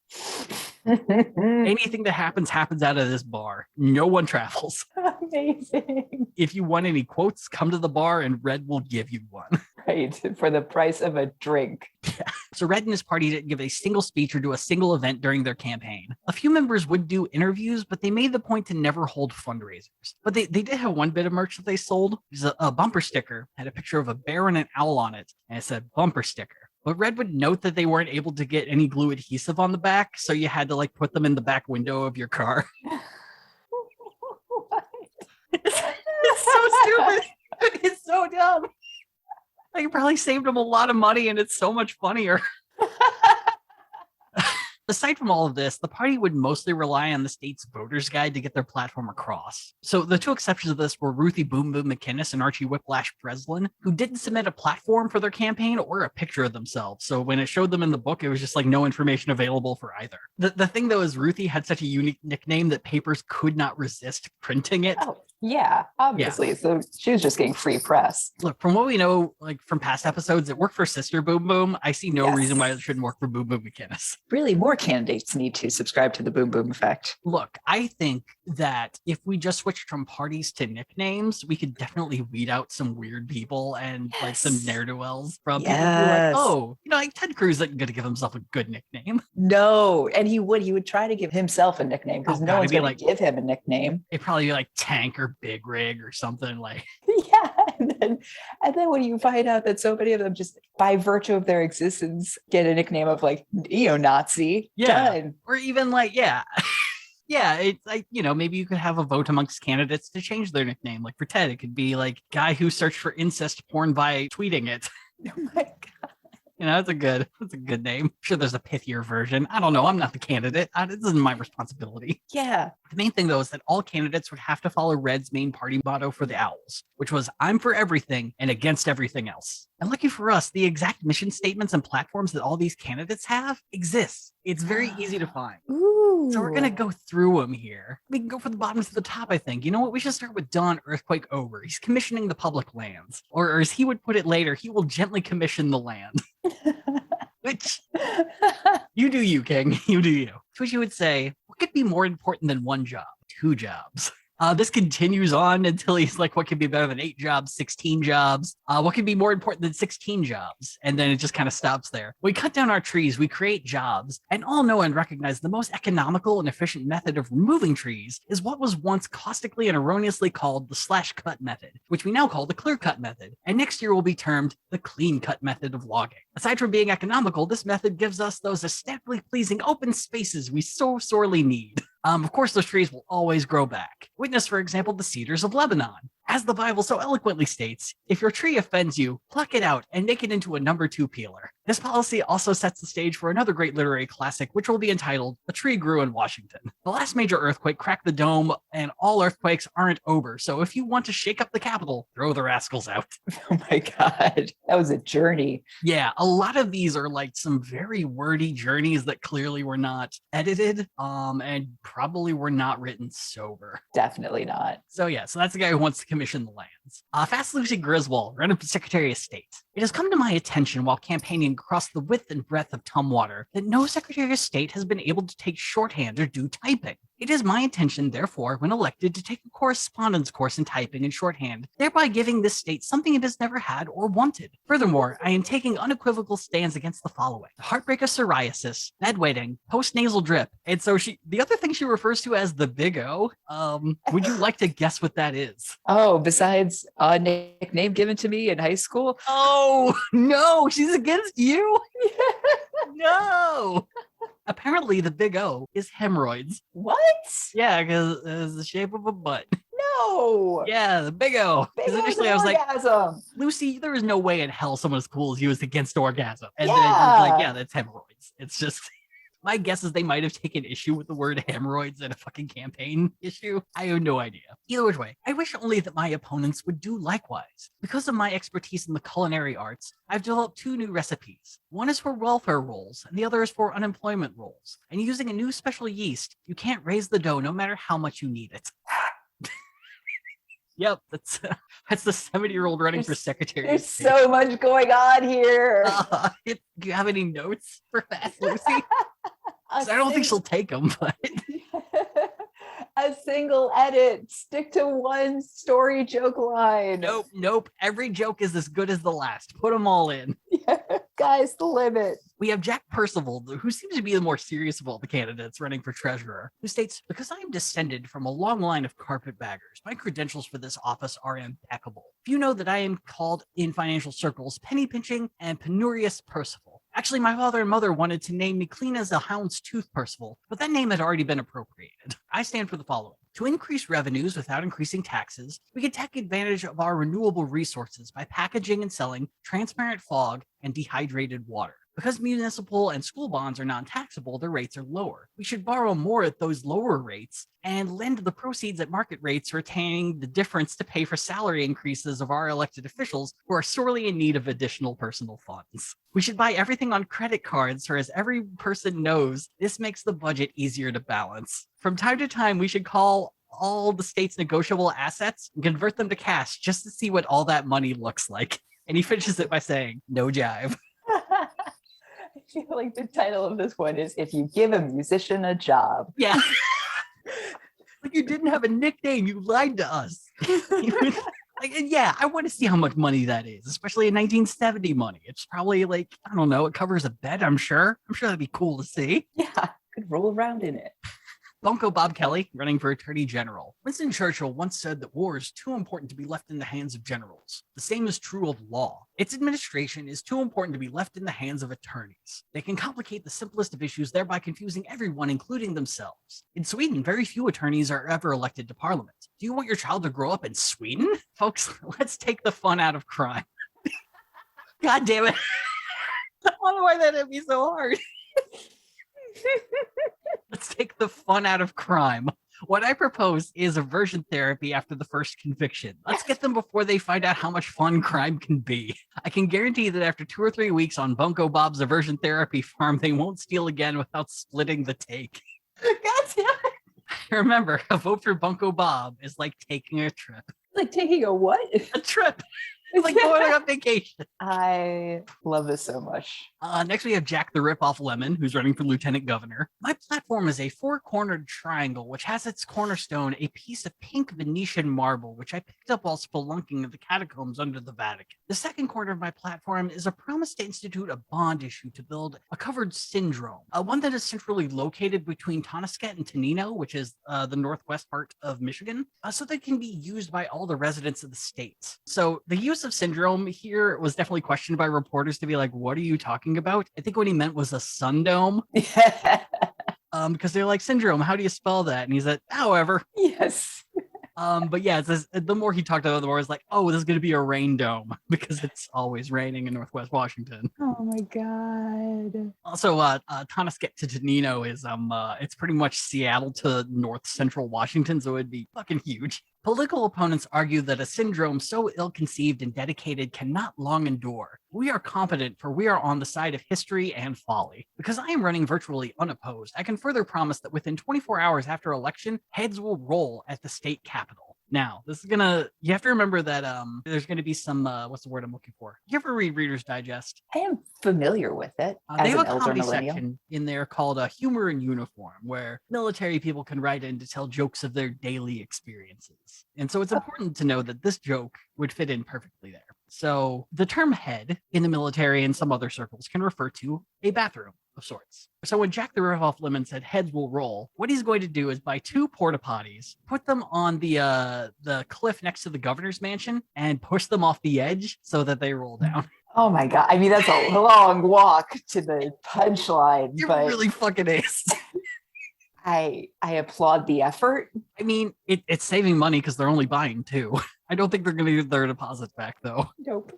Anything that happens out of this bar. No one travels. Amazing. If you want any quotes, come to the bar and Red will give you one. Right, for the price of a drink. Yeah. So Red and his party didn't give a single speech or do a single event during their campaign. A few members would do interviews, but they made the point to never hold fundraisers. But they did have one bit of merch that they sold. It was a bumper sticker, had a picture of a bear and an owl on it, and it said bumper sticker. But Red would note that they weren't able to get any glue adhesive on the back, so you had to like put them in the back window of your car. It's so stupid. It's so dumb. I probably saved them a lot of money and it's so much funnier. Aside from all of this, the party would mostly rely on the state's voters guide to get their platform across. So the 2 exceptions of this were Ruthie Boom Boom McInnes and Archie Whiplash Breslin, who didn't submit a platform for their campaign or a picture of themselves. So when it showed them in the book, it was just like no information available for either. The thing though is Ruthie had such a unique nickname that papers could not resist printing it. Oh, yeah, obviously. Yeah. So she was just getting free press. Look, from what we know, like from past episodes, it worked for Sister Boom Boom. I see no reason why it shouldn't work for Boom Boom McInnes. Really, more candidates need to subscribe to the Boom Boom effect. Look, I think that if we just switched from parties to nicknames, we could definitely weed out some weird people and like some ne'er-do-wells from people who are like, oh, like Ted Cruz isn't going to give himself a good nickname. No, and he would try to give himself a nickname because no one's going to give him a nickname. It'd probably be like Tank or Big Rig or something like. Yeah, and then when you find out that so many of them just by virtue of their existence get a nickname of like neo-Nazi. Yeah. Done. Or even like, yeah, it's like, maybe you could have a vote amongst candidates to change their nickname. Like for Ted, it could be like guy who searched for incest porn by tweeting it. Oh my God. That's a good name. I'm sure there's a pithier version. I don't know. I'm not the candidate. This isn't my responsibility. Yeah. The main thing, though, is that all candidates would have to follow Red's main party motto for the Owls, which was I'm for everything and against everything else. And lucky for us, the exact mission statements and platforms that all these candidates have exist. It's very easy to find. Ooh. So we're going to go through them here. We can go from the bottom to the top, I think. You know what? We should start with Don Earthquake Ober. He's commissioning the public lands. Or as he would put it later, he will gently commission the land. Which, you do you, King. You do you. To which you would say, what could be more important than one job? 2 jobs. This continues on until he's like, what could be better than 8 jobs, 16 jobs? What could be more important than 16 jobs? And then it just kind of stops there. We cut down our trees, we create jobs, and all know and recognize the most economical and efficient method of removing trees is what was once caustically and erroneously called the slash-cut method, which we now call the clear-cut method, and next year will be termed the clean-cut method of logging. Aside from being economical, this method gives us those aesthetically pleasing open spaces we so sorely need. Of course, those trees will always grow back. Witness, for example, the cedars of Lebanon. As the Bible so eloquently states, if your tree offends you, pluck it out and make it into a number 2 peeler. This policy also sets the stage for another great literary classic, which will be entitled A Tree Grew in Washington. The last major earthquake cracked the dome, and all earthquakes aren't over, so if you want to shake up the Capitol, throw the rascals out. Oh my God, that was a journey. Yeah, a lot of these are like some very wordy journeys that clearly were not edited, and probably were not written sober. Definitely not. So that's the guy who wants to commission the lands. Fast Lucy Griswold, running for Secretary of State. It has come to my attention while campaigning across the width and breadth of Tumwater that no Secretary of State has been able to take shorthand or do typing. It is my intention, therefore, when elected, to take a correspondence course in typing and shorthand, thereby giving this state something it has never had or wanted. Furthermore, I am taking unequivocal stands against the following: the heartbreak of psoriasis, bedwetting, postnasal drip, and so the other thing she refers to as the Big O. Would you like to guess what that is? Oh, besides a nickname given to me in high school? Oh, no, she's against you? No. Apparently, the Big O is hemorrhoids. What? Yeah, because it's the shape of a butt. No. Yeah, the Big O. Because initially I was orgasm. like, Lucy, there is no way in hell someone as cool as you is against orgasm. And Yeah. then it was like, yeah, that's hemorrhoids. It's just... My guess is they might have taken issue with the word hemorrhoids in a fucking campaign issue. I have no idea. Either which way, I wish only that my opponents would do likewise. Because of my expertise in the culinary arts, I've developed 2 new recipes. One is for welfare rolls, and the other is for unemployment rolls. And using a new special yeast, you can't raise the dough no matter how much you knead it. Yep, that's the 70-year-old running for Secretary. There's so much going on here. Do you have any notes for Fast Lucy? I don't think she'll take them, but... A single edit. Stick to one story joke line. Nope. Every joke is as good as the last. Put them all in. Yeah. Sky's the limit. We have Jack Percival, who seems to be the more serious of all the candidates running for treasurer, who states, because I am descended from a long line of carpetbaggers, my credentials for this office are impeccable. Few know that I am called in financial circles penny pinching and penurious Percival. Actually, my father and mother wanted to name me clean as a hound's tooth Percival, but that name had already been appropriated. I stand for the following. To increase revenues without increasing taxes, we can take advantage of our renewable resources by packaging and selling transparent fog and dehydrated water. Because municipal and school bonds are non-taxable, their rates are lower. We should borrow more at those lower rates and lend the proceeds at market rates, retaining the difference to pay for salary increases of our elected officials who are sorely in need of additional personal funds. We should buy everything on credit cards, for as every person knows, this makes the budget easier to balance. From time to time, we should call all the state's negotiable assets and convert them to cash just to see what all that money looks like. And he finishes it by saying, no jive. I feel like the title of this one is If You Give a Musician a Job. Yeah. Like, you didn't have a nickname. You lied to us. Yeah, I want to see how much money that is, especially in 1970 money. It's probably like, I don't know, it covers a bed, I'm sure. I'm sure that'd be cool to see. Yeah, could roll around in it. Bunko Bob Kelly, running for Attorney General. Winston Churchill once said that war is too important to be left in the hands of generals. The same is true of law. Its administration is too important to be left in the hands of attorneys. They can complicate the simplest of issues, thereby confusing everyone, including themselves. In Sweden, very few attorneys are ever elected to parliament. Do you want your child to grow up in Sweden? Folks, let's take the fun out of crime. God damn it. know why that hit me so hard. Let's take the fun out of crime. What I propose is aversion therapy after the first conviction. Let's get them before they find out how much fun crime can be. I can guarantee that after 2 or 3 weeks on Bunko Bob's aversion therapy farm, they won't steal again without splitting the take. God damn it. Remember, a vote for Bunko Bob is like taking a trip. Like taking a what? A trip. It's like going on vacation. I love this so much. Next, we have Jack the Ripoff Lemon, who's running for lieutenant governor. My platform is a 4-cornered triangle, which has its cornerstone a piece of pink Venetian marble, which I picked up while spelunking in the catacombs under the Vatican. The second corner of my platform is a promise to institute a bond issue to build a covered syndrome, one that is centrally located between Tonasket and Tenino, which is the northwest part of Michigan, so that it can be used by all the residents of the state. So the use of syndrome here was definitely questioned by reporters to be like, what are you talking about? I think what he meant was a sun dome. Because they're like, syndrome, how do you spell that? And he's like, however. Yes. But yeah, the more he talked about it, the more it's like, oh, this is going to be a rain dome because it's always raining in Northwest Washington. Oh my God. Also, Tonasket to Tenino is it's pretty much Seattle to North Central Washington, so it'd be fucking huge. Political opponents argue that a syndrome so ill-conceived and dedicated cannot long endure. We are competent, for we are on the side of history and folly. Because I am running virtually unopposed, I can further promise that within 24 hours after election, heads will roll at the state capitol. Now, this is you have to remember that there's gonna be some, what's the word I'm looking for? You ever read Reader's Digest? I am familiar with it. They have a comedy section in there called Humor in Uniform, where military people can write in to tell jokes of their daily experiences. And so it's important to know that this joke would fit in perfectly there. So the term head in the military and some other circles can refer to a bathroom of sorts. So when Jack the Ripoff Lemon said heads will roll, what he's going to do is buy 2 porta potties, put them on the cliff next to the governor's mansion, and push them off the edge so that they roll down. Oh my God. I mean, that's a long walk to the punchline. You're but really fucking ace. I applaud the effort. I mean, it's saving money because they're only buying 2. I don't think they're going to get their deposits back, though. Nope.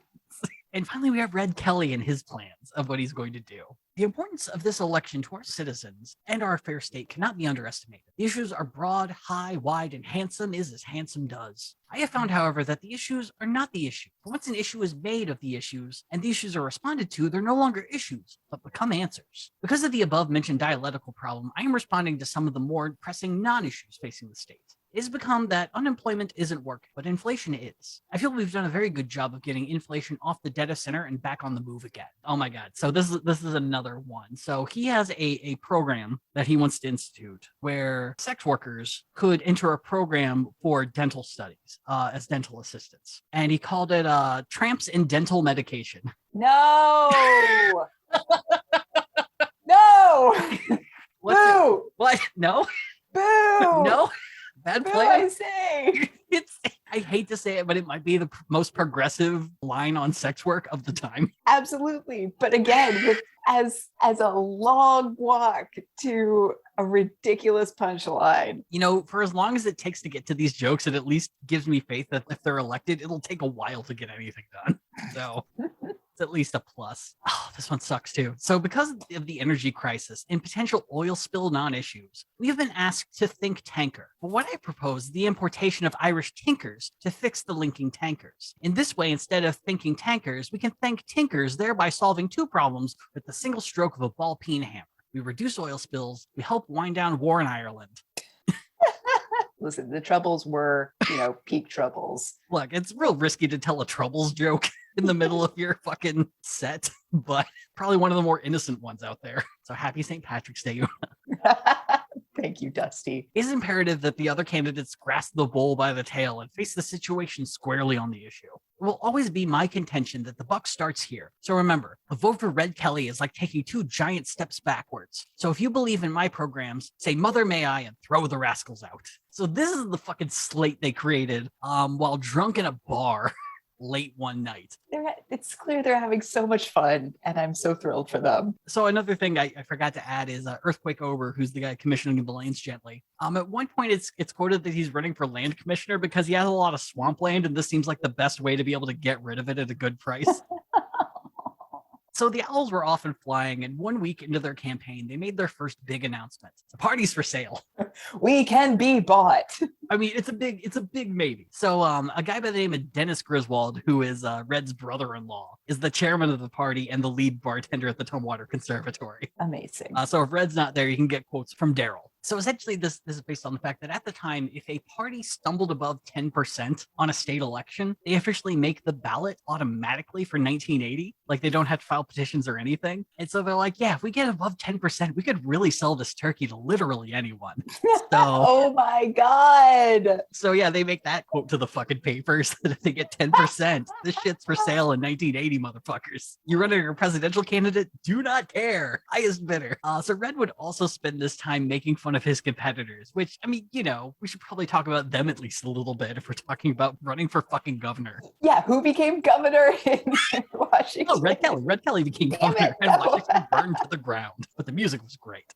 And finally, we have Red Kelly and his plans of what he's going to do. The importance of this election to our citizens and our fair state cannot be underestimated. The issues are broad, high, wide, and handsome is as handsome does. I have found, however, that the issues are not the issue. But once an issue is made of the issues, and the issues are responded to, they're no longer issues, but become answers. Because of the above-mentioned dialectical problem, I am responding to some of the more pressing non-issues facing the state. It has become that unemployment isn't working, but inflation is. I feel we've done a very good job of getting inflation off the dead of center and back on the move again. Oh my God. So this is another one. So he has a program that he wants to institute where sex workers could enter a program for dental studies as dental assistants. And he called it Tramps in Dental Medication. No. No. Boo. What? No? Boo. No? Bad Boo, play. I say. I hate to say it, but it might be the most progressive line on sex work of the time. Absolutely. But again, as a long walk to a ridiculous punchline. You know, for as long as it takes to get to these jokes, it at least gives me faith that if they're elected, it'll take a while to get anything done. So it's at least a plus. Oh, this one sucks too. So because of the energy crisis and potential oil spill non-issues, we have been asked to think tanker. But what I propose is the importation of Irish tinkers to fix the linking tankers. In this way, instead of thinking tankers, we can think tinkers, thereby solving 2 problems with the single stroke of a ball-peen hammer. We reduce oil spills, we help wind down war in Ireland. Listen, the troubles were, peak troubles. Look, it's real risky to tell a troubles joke in the middle of your fucking set, but probably one of the more innocent ones out there. So happy St. Patrick's Day. Thank you, Dusty. It is imperative that the other candidates grasp the bull by the tail and face the situation squarely on the issue. It will always be my contention that the buck starts here. So remember, a vote for Red Kelly is like taking 2 giant steps backwards. So if you believe in my programs, say Mother May I and throw the rascals out. So this is the fucking slate they created while drunk in a bar late one night. It's clear they're having so much fun, and I'm so thrilled for them. So another thing I forgot to add is Earthquake Over, who's the guy commissioning the lanes gently. At one point, it's quoted that he's running for land commissioner because he has a lot of swampland, and this seems like the best way to be able to get rid of it at a good price. So the Owls were often flying, and 1 week into their campaign, they made their first big announcement. The party's for sale. We can be bought. I mean, it's a big maybe. So a guy by the name of Dennis Griswold, who is Red's brother-in-law, is the chairman of the party and the lead bartender at the Tumwater Conservatory. Amazing. So if Red's not there, you can get quotes from Daryl. So essentially, this is based on the fact that at the time, if a party stumbled above 10% on a state election, they officially make the ballot automatically for 1980. Like, they don't have to file petitions or anything. And so they're like, yeah, if we get above 10%, we could really sell this turkey to literally anyone. So, oh my God. So yeah, they make that quote to the fucking papers that if they get 10%, this shit's for sale in 1980, motherfuckers. You're running a presidential candidate? Do not care. Highest bidder. So Red would also spend this time making fun of his competitors, which, I mean, you know, we should probably talk about them at least a little bit if we're talking about running for fucking governor. Yeah, who became governor in Washington? Oh, Red Kelly. Red Kelly became governor and Washington burned to the ground. But the music was great.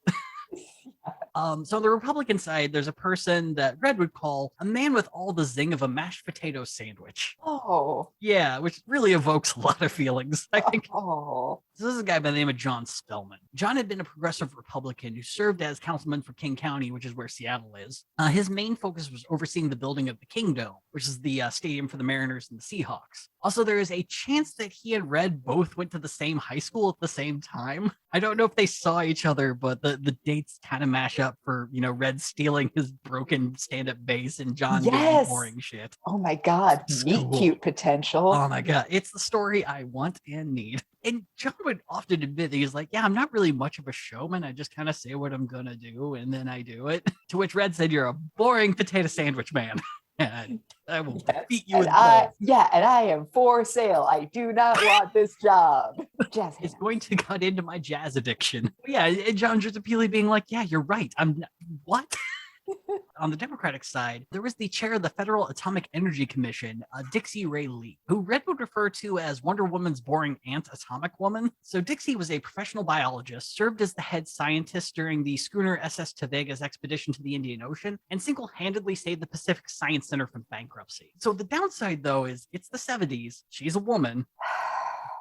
So on the Republican side, there's a person that Red would call a man with all the zing of a mashed potato sandwich. Oh. Yeah, which really evokes a lot of feelings, I think. Oh. So this is a guy by the name of John Spellman. John had been a progressive Republican who served as councilman for King County, which is where Seattle is. His main focus was overseeing the building of the King Dome, which is the stadium for the Mariners and the Seahawks. Also, there is a chance that he and Red both went to the same high school at the same time. I don't know if they saw each other, but the dates kind of mash up for, you know, Red stealing his broken stand-up bass and John doing boring shit. Oh my God. Meet cute potential. Oh my God. It's the story I want and need. And John would often admit that he's like, yeah, I'm not really much of a showman. I just kind of say what I'm going to do and then I do it. To which Red said, you're a boring potato sandwich man. And I will beat you with balls. Yeah, and I am for sale. I do not want this job. Jazz It's going to cut into my jazz addiction. But yeah, and John just appealing being like, yeah, you're right. I'm not, what? On the Democratic side, there was the chair of the Federal Atomic Energy Commission, Dixie Ray Lee, who Red would refer to as Wonder Woman's boring Aunt Atomic Woman. So Dixie was a professional biologist, served as the head scientist during the schooner SS Tevega's expedition to the Indian Ocean, and single-handedly saved the Pacific Science Center from bankruptcy. So the downside, though, is it's the 70s. She's a woman.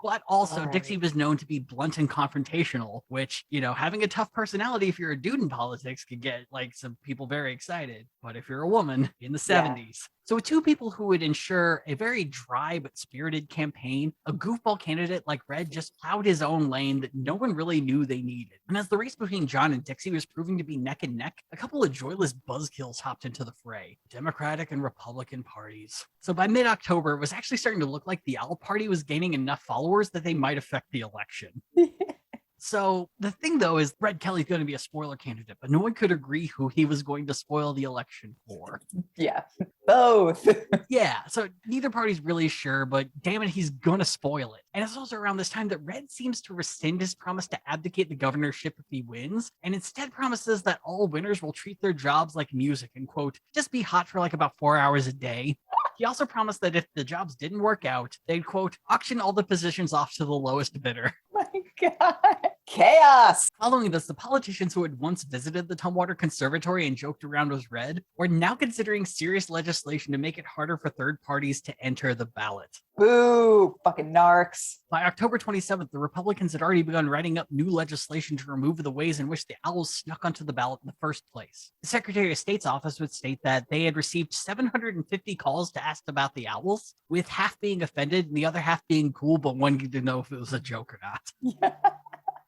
But also, Dixie was known to be blunt and confrontational, which, you know, having a tough personality if you're a dude in politics could get, like, some people very excited. But if you're a woman in the 70s. So with two people who would ensure a very dry but spirited campaign, a goofball candidate like Red just plowed his own lane that no one really knew they needed. And as the race between John and Dixie was proving to be neck and neck, a couple of joyless buzzkills hopped into the fray, Democratic and Republican parties. So by mid-October, it was actually starting to look like the Owl Party was gaining enough followers that they might affect the election. So the thing, though, is Red Kelly's going to be a spoiler candidate, but no one could agree who he was going to spoil the election for. Yeah, both. Yeah, so neither party's really sure, but damn it, he's going to spoil it. And it's also around this time that Red seems to rescind his promise to abdicate the governorship if he wins, and instead promises that all winners will treat their jobs like music and, quote, just be hot for like about 4 hours a day. He also promised that if the jobs didn't work out, they'd, quote, auction all the positions off to the lowest bidder. My God. Chaos. Following this, the politicians who had once visited the Tumwater Conservatory and joked around with Red were now considering serious legislation to make it harder for third parties to enter the ballot. Boo, fucking narcs. By October 27th, the Republicans had already begun writing up new legislation to remove the ways in which the Owls snuck onto the ballot in the first place. The Secretary of State's office would state that they had received 750 calls to ask about the Owls, with half being offended and the other half being cool, but wanting to know if it was a joke or not. Yeah.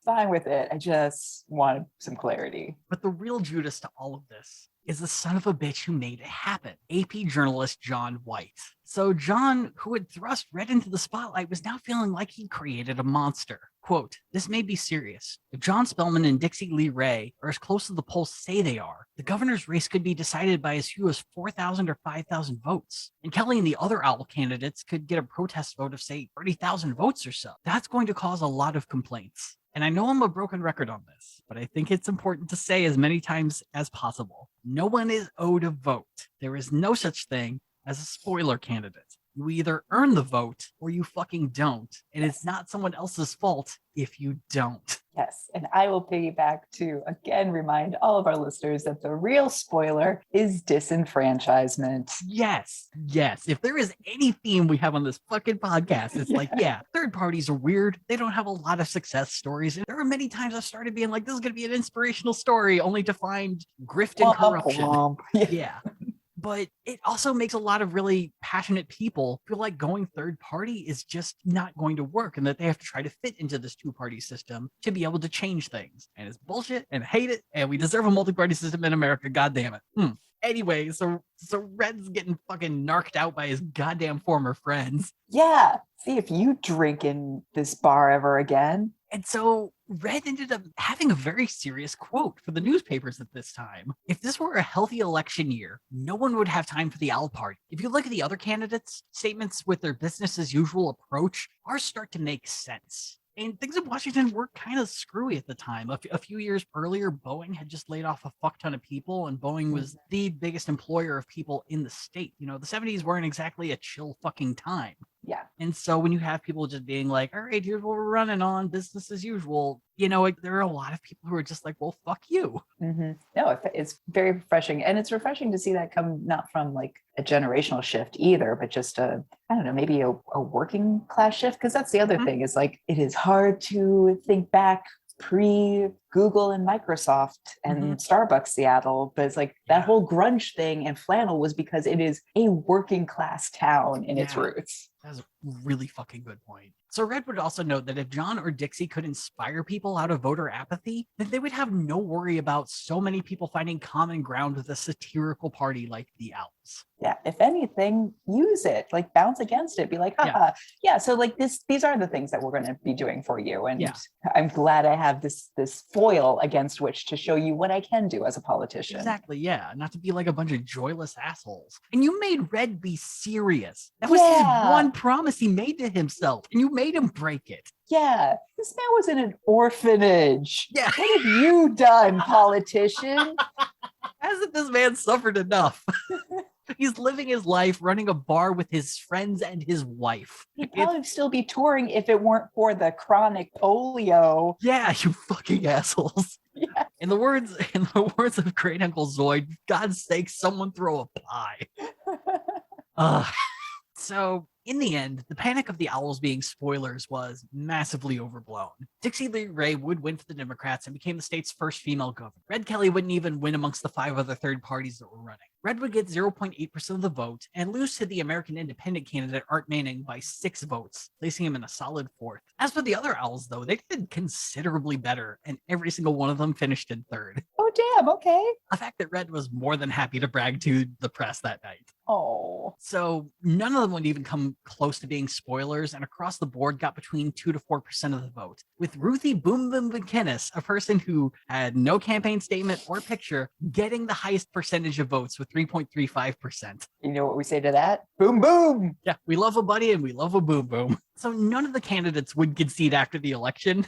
Fine with it. I just wanted some clarity. But the real Judas to all of this is the son of a bitch who made it happen, AP journalist John White. So John, who had thrust Red into the spotlight, was now feeling like he'd created a monster. Quote, this may be serious. If John Spellman and Dixie Lee Ray are as close to the polls say they are, the governor's race could be decided by as few as 4,000 or 5,000 votes. And Kelly and the other Owl candidates could get a protest vote of, say, 30,000 votes or so. That's going to cause a lot of complaints. And I know I'm a broken record on this, but I think it's important to say as many times as possible. No one is owed a vote. There is no such thing as a spoiler candidate. You either earn the vote or you fucking don't. And it's not someone else's fault if you don't. Yes. And I will piggyback to again remind all of our listeners that the real spoiler is disenfranchisement. Yes. Yes. If there is any theme we have on this fucking podcast, it's like, yeah, third parties are weird. They don't have a lot of success stories. And there are many times I've started being like, this is going to be an inspirational story, only to find grift and corruption. Yeah. But it also makes a lot of really passionate people feel like going third party is just not going to work and that they have to try to fit into this two-party system to be able to change things. And it's bullshit and I hate it. And we deserve a multi-party system in America. God damn it. Anyway, so Red's getting fucking narked out by his goddamn former friends. Yeah. See if you drink in this bar ever again. And so Red ended up having a very serious quote for the newspapers at this time. If this were a healthy election year, no one would have time for the Owl Party. If you look at the other candidates' statements with their business as usual approach, ours start to make sense. And things in Washington were kind of screwy at the time. A few years earlier, Boeing had just laid off a fuck ton of people, and Boeing was the biggest employer of people in the state. You know, the 70s weren't exactly a chill fucking time. Yeah. And so when you have people just being like, all right, here's what we're running on, business as usual, you know, like, there are a lot of people who are just like, well, fuck you. No, it's very refreshing. And it's refreshing to see that come not from like a generational shift either, but just I don't know, maybe a working class shift. Because that's the other thing is like, it is hard to think back pre-Google and Microsoft and Starbucks Seattle, but it's like that whole grunge thing and flannel was because it is a working class town in its roots. That's a really fucking good point. So Red would also note that if John or Dixie could inspire people out of voter apathy, then they would have no worry about so many people finding common ground with a satirical party like the Owls. Yeah, if anything, use it, like bounce against it, be like, so like these are the things that we're going to be doing for you. And I'm glad I have this foil against which to show you what I can do as a politician. Exactly, yeah. Not to be like a bunch of joyless assholes. And you made Red be serious. That was his one promise he made to himself, and you made him break it. Yeah, this man was in an orphanage. Yeah. What have you done, politician? Hasn't this man suffered enough? He's living his life running a bar with his friends and his wife. He'd probably still be touring if it weren't for the chronic polio. Yeah, you fucking assholes. Yeah. In the words of Great Uncle Zoid, God's sake, someone throw a pie. So in the end, the panic of the Owls being spoilers was massively overblown. Dixie Lee Ray would win for the Democrats and became the state's first female governor. Red Kelly wouldn't even win amongst the 5 other third parties that were running. Red would get 0.8% of the vote and lose to the American Independent candidate Art Manning by 6 votes, placing him in a solid 4th. As for the other Owls, though, they did considerably better, and every single one of them finished in 3rd. Oh, damn, okay. A fact that Red was more than happy to brag to the press that night. Oh. So none of them would even come close to being spoilers, and across the board got between 2 to 4% of the vote, with Ruthie Boom Boom McInnes, a person who had no campaign statement or picture, getting the highest percentage of votes with 3.35%. You know what we say to that? Boom, boom. Yeah, we love a buddy and we love a boom boom. So none of the candidates would concede after the election.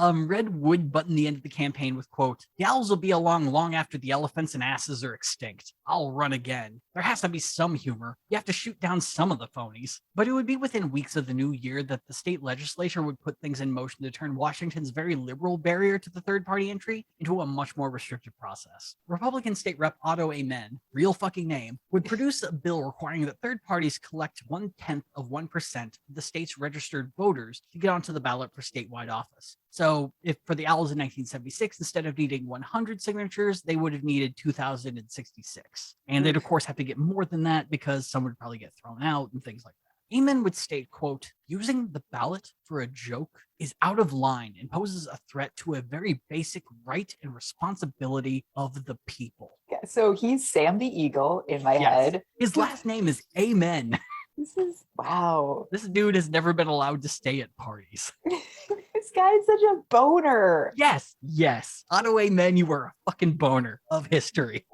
Red would button the end of the campaign with, quote, "The Owls will be along long after the elephants and asses are extinct. I'll run again. There has to be some humor. You have to shoot down some of the phonies." But it would be within weeks of the new year that the state legislature would put things in motion to turn Washington's very liberal barrier to the third party entry into a much more restrictive process. Republican State Rep Otto Amen, real fucking name, would produce a bill requiring that third parties collect 0.1% of the state's registered voters to get onto the ballot for statewide office. So if for the Owls in 1976, instead of needing 100 signatures, they would have needed 2,066. And they'd, of course, have to get more than that because some would probably get thrown out and things like that. Amen would state, quote, "Using the ballot for a joke is out of line and poses a threat to a very basic right and responsibility of the people." Yeah, so he's Sam the Eagle in my head. His last name is Amen. This is, wow. This dude has never been allowed to stay at parties. This guy's such a boner. Yes. Otto Amen, you were a fucking boner of history.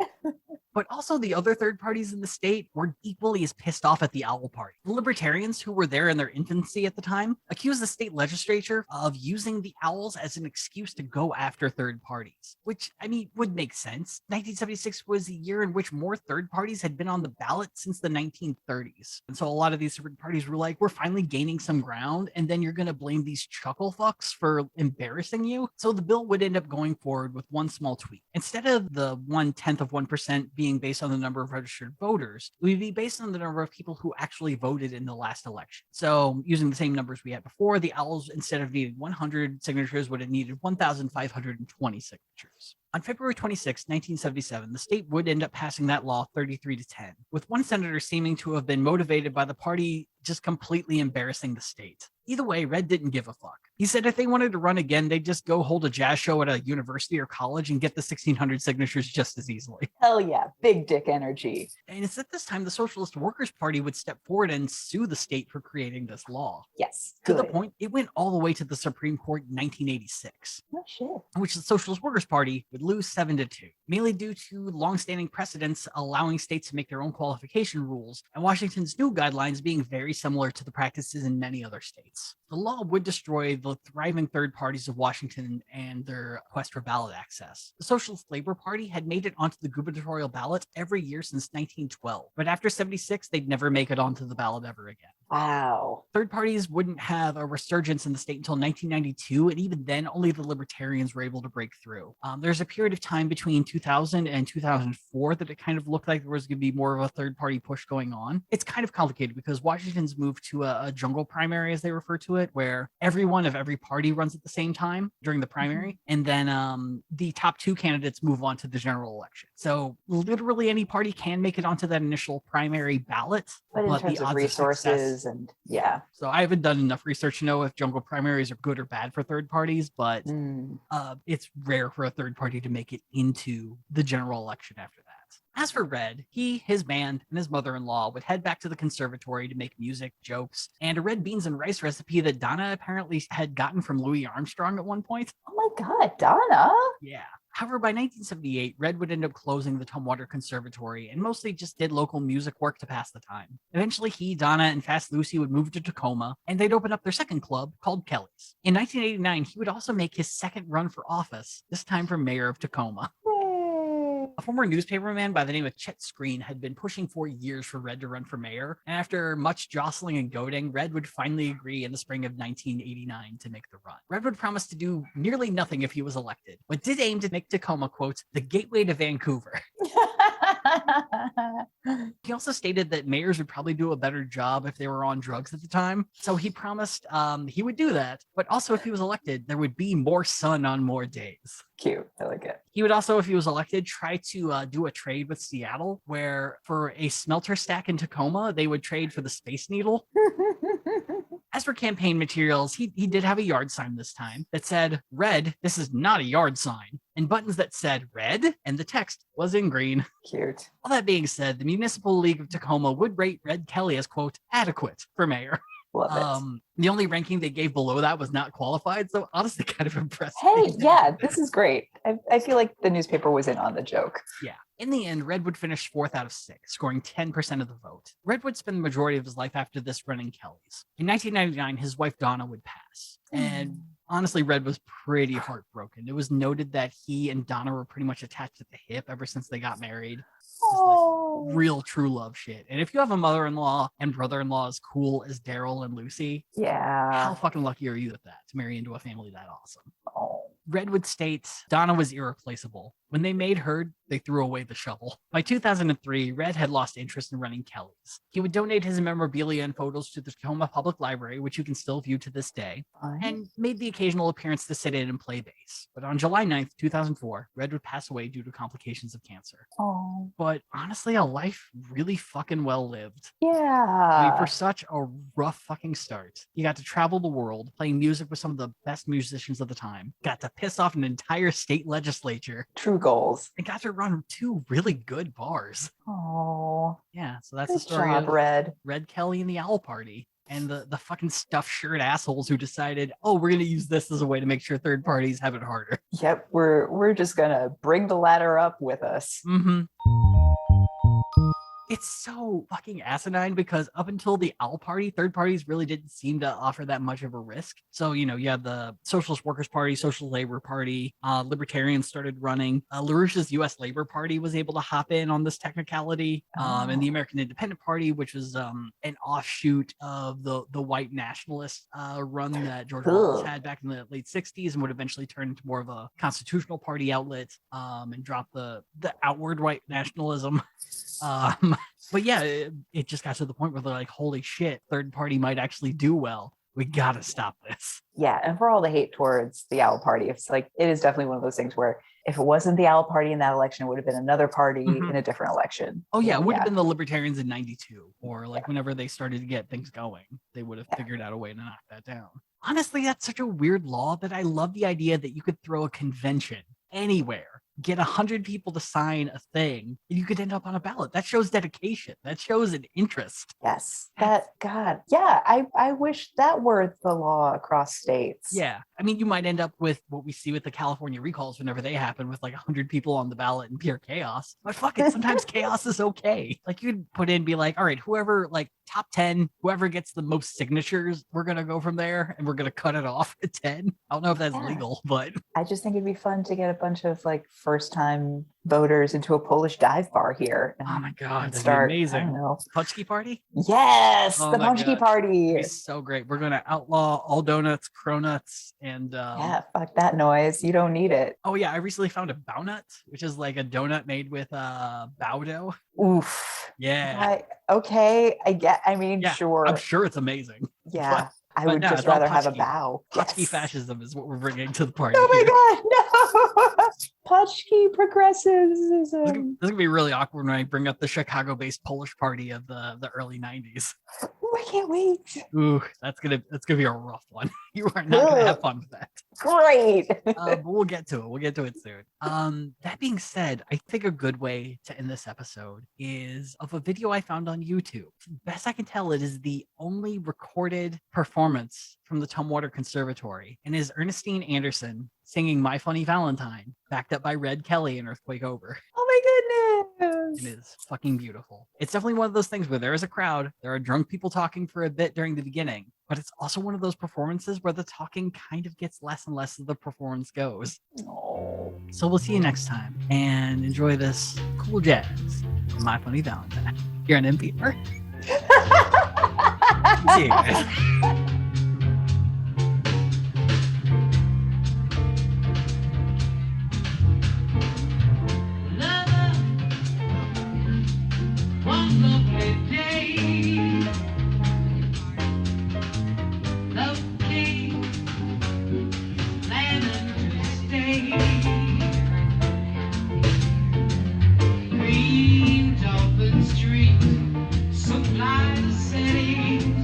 But also the other third parties in the state were equally as pissed off at the Owl Party. The Libertarians, who were there in their infancy at the time, accused the state legislature of using the Owls as an excuse to go after third parties, which, I mean, would make sense. 1976 was a year in which more third parties had been on the ballot since the 1930s. And so a lot of these third parties were like, we're finally gaining some ground, and then you're going to blame these chuckle fucks for embarrassing you. So the bill would end up going forward with one small tweak. Instead of the 0.1% being based on the number of registered voters, it would be based on the number of people who actually voted in the last election. So using the same numbers we had before, the Owls, instead of needing 100 signatures, would have needed 1,520 signatures. On February 26, 1977, the state would end up passing that law 33-10, with one senator seeming to have been motivated by the party just completely embarrassing the state. Either way, Red didn't give a fuck. He said if they wanted to run again, they'd just go hold a jazz show at a university or college and get the 1,600 signatures just as easily. Hell yeah, big dick energy. And it's at this time the Socialist Workers' Party would step forward and sue the state for creating this law. Yes. To the point, it went all the way to the Supreme Court in 1986. Oh, shit. In which the Socialist Workers' Party would lose 7-2, mainly due to longstanding precedents allowing states to make their own qualification rules, and Washington's new guidelines being very similar to the practices in many other states. The law would destroy the thriving third parties of Washington and their quest for ballot access. The Socialist Labor Party had made it onto the gubernatorial ballot every year since 1912, but after 76, they'd never make it onto the ballot ever again. Wow. Third parties wouldn't have a resurgence in the state until 1992, and even then, only the Libertarians were able to break through. There's a period of time between 2000 and 2004 that it kind of looked like there was going to be more of a third party push going on. It's kind of complicated because Washington's moved to a jungle primary, as they refer to it, where everyone of every party runs at the same time during the primary, and then the top two candidates move on to the general election. So literally any party can make it onto that initial primary ballot. But in terms of resources and yeah. So I haven't done enough research to know if jungle primaries are good or bad for third parties, but it's rare for a third party to make it into the general election after that. As for Red, he, his band, and his mother-in-law would head back to the conservatory to make music, jokes, and a red beans and rice recipe that Donna apparently had gotten from Louis Armstrong at one point. Oh my God, Donna? Yeah. However, by 1978, Red would end up closing the Tumwater Conservatory and mostly just did local music work to pass the time. Eventually, he, Donna, and Fast Lucy would move to Tacoma, and they'd open up their second club called Kelly's. In 1989, he would also make his second run for office, this time for mayor of Tacoma. A former newspaperman by the name of Chet Screen had been pushing for years for Red to run for mayor, and after much jostling and goading, Red would finally agree in the spring of 1989 to make the run. Red would promise to do nearly nothing if he was elected, but did aim to make Tacoma, quote, the gateway to Vancouver. He also stated that mayors would probably do a better job if they were on drugs at the time, so he promised he would do that, but also if he was elected, there would be more sun on more days. Cute. I like it. He would also, if he was elected, try to do a trade with Seattle, where for a smelter stack in Tacoma, they would trade for the Space Needle. As for campaign materials, he did have a yard sign this time that said, Red, this is not a yard sign, and buttons that said Red, and the text was in green. Cute. All that being said, the Municipal League of Tacoma would rate Red Kelly as, quote, adequate for mayor. Love it. The only ranking they gave below that was not qualified, so honestly kind of impressive. Hey, yeah, this is great. I feel like the newspaper was in on the joke. Yeah. In the end, Red would finish 4th out of 6, scoring 10% of the vote. Red would spend the majority of his life after this running Kelly's. In 1999, his wife Donna would pass. And honestly, Red was pretty heartbroken. It was noted that he and Donna were pretty much attached at the hip ever since they got married. Just like real true love shit. And if you have a mother-in-law and brother-in-law as cool as Daryl and Lucy, how fucking lucky are you with that, to marry into a family that awesome? Red would state Donna was irreplaceable. When they made her, they threw away the shovel. By 2003, Red had lost interest in running Kelly's. He would donate his memorabilia and photos to the Tacoma Public Library, which you can still view to this day, and made the occasional appearance to sit in and play bass. But on July 9th, 2004, Red would pass away due to complications of cancer. But honestly, a life really fucking well lived. I mean, for such a rough fucking start, you got to travel the world, playing music with some of the best musicians of the time, got to piss off an entire state legislature. True goals. And got to run 2 really good bars. Yeah, so that's the story of Red Kelly and the Owl Party. And the fucking stuffed shirt assholes who decided, we're going to use this as a way to make sure third parties have it harder. Yep, we're just going to bring the ladder up with us. Mm-hmm. it's so fucking asinine because up until the Owl Party, third parties really didn't seem to offer that much of a risk. So, you have the Socialist Workers Party, Social Labor Party, Libertarians started running. LaRouche's U.S. Labor Party was able to hop in on this technicality. And the American Independent Party, which was an offshoot of the white nationalist run that George Wallace had back in the late 60s and would eventually turn into more of a constitutional party outlet and drop the outward white nationalism. But yeah, it just got to the point where they're like, holy shit, third party might actually do well. We gotta stop this. Yeah, and for all the hate towards the Owl Party, it's like it is definitely one of those things where if it wasn't the Owl Party in that election, it would have been another party in a different election. Oh yeah, it would have been the Libertarians in '92, or like whenever they started to get things going, they would have figured out a way to knock that down. Honestly, that's such a weird law that I love the idea that you could throw a convention anywhere, get 100 people to sign a thing, and you could end up on a ballot. That shows dedication. That shows an interest. Yes. God. Yeah. I wish that were the law across states. Yeah. I mean, you might end up with what we see with the California recalls whenever they happen with like 100 people on the ballot and pure chaos. But fuck it, sometimes chaos is okay. Like you'd put in, be like, all right, whoever like top 10, whoever gets the most signatures, we're going to go from there and we're going to cut it off at 10. I don't know if that's legal, but I just think it'd be fun to get a bunch of like first time voters into a Polish dive bar here. Oh my God, that'd start, be amazing. I don't know. Punchki party? Yes, the Punchki party. It's so great. We're going to outlaw all donuts, cronuts, and yeah, fuck that noise. You don't need it. Oh yeah, I recently found a bownut, which is like a donut made with bao dough. Oof. Yeah. Sure. I'm sure it's amazing. Yeah. I would just rather have a bow. Punchki fascism is what we're bringing to the party. Oh my God, no! Punchki progressivism. This is gonna be really awkward when I bring up the Chicago-based Polish party of the early 90s. Ooh, I can't wait. Ooh, that's gonna be a rough one. You are not gonna have fun with that. Great. But we'll get to it. We'll get to it soon. That being said, I think a good way to end this episode is of a video I found on YouTube. Best I can tell, it is the only recorded performance from the Tumwater Conservatory, and is Ernestine Anderson singing My Funny Valentine, backed up by Red Kelly and Earthquake Over. Oh my goodness. It is fucking beautiful. It's definitely one of those things where there is a crowd, there are drunk people talking for a bit during the beginning, but it's also one of those performances where the talking kind of gets less and less as the performance goes. Oh. So we'll see you next time, and enjoy this cool jazz from My Funny Valentine here on NPR. See you guys. One lovely day, love came, planning to stay. Green Dolphin Street, supply the setting.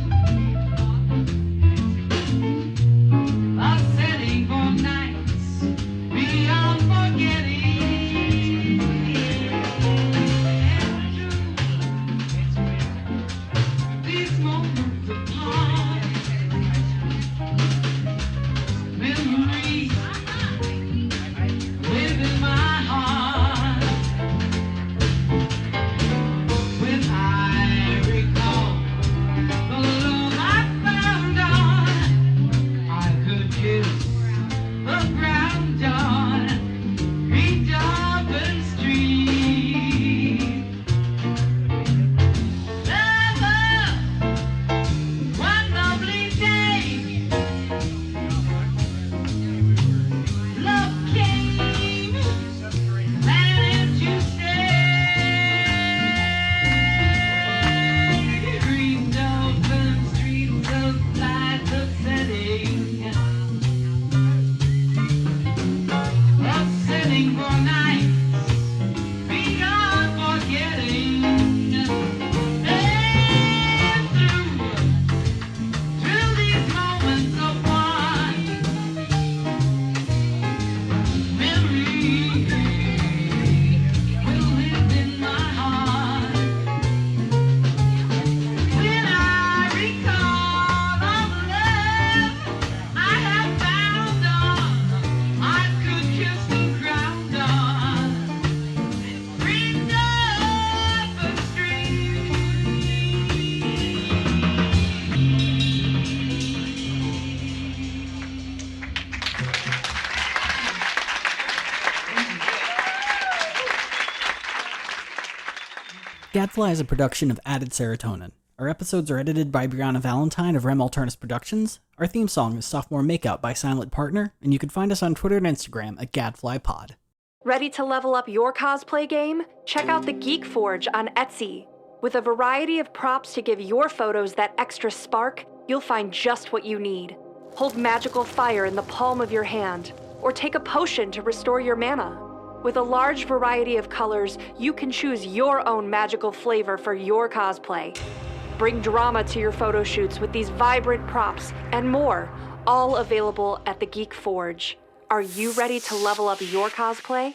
Gadfly is a production of Added Serotonin. Our episodes are edited by Brianna Valentine of Rem Alternus Productions. Our theme song is Sophomore Makeout by Silent Partner, and you can find us on Twitter and Instagram at GadflyPod. Ready to level up your cosplay game? Check out the Geek Forge on Etsy. With a variety of props to give your photos that extra spark, you'll find just what you need. Hold magical fire in the palm of your hand, or take a potion to restore your mana. With a large variety of colors, you can choose your own magical flavor for your cosplay. Bring drama to your photo shoots with these vibrant props and more, all available at the Geek Forge. Are you ready to level up your cosplay?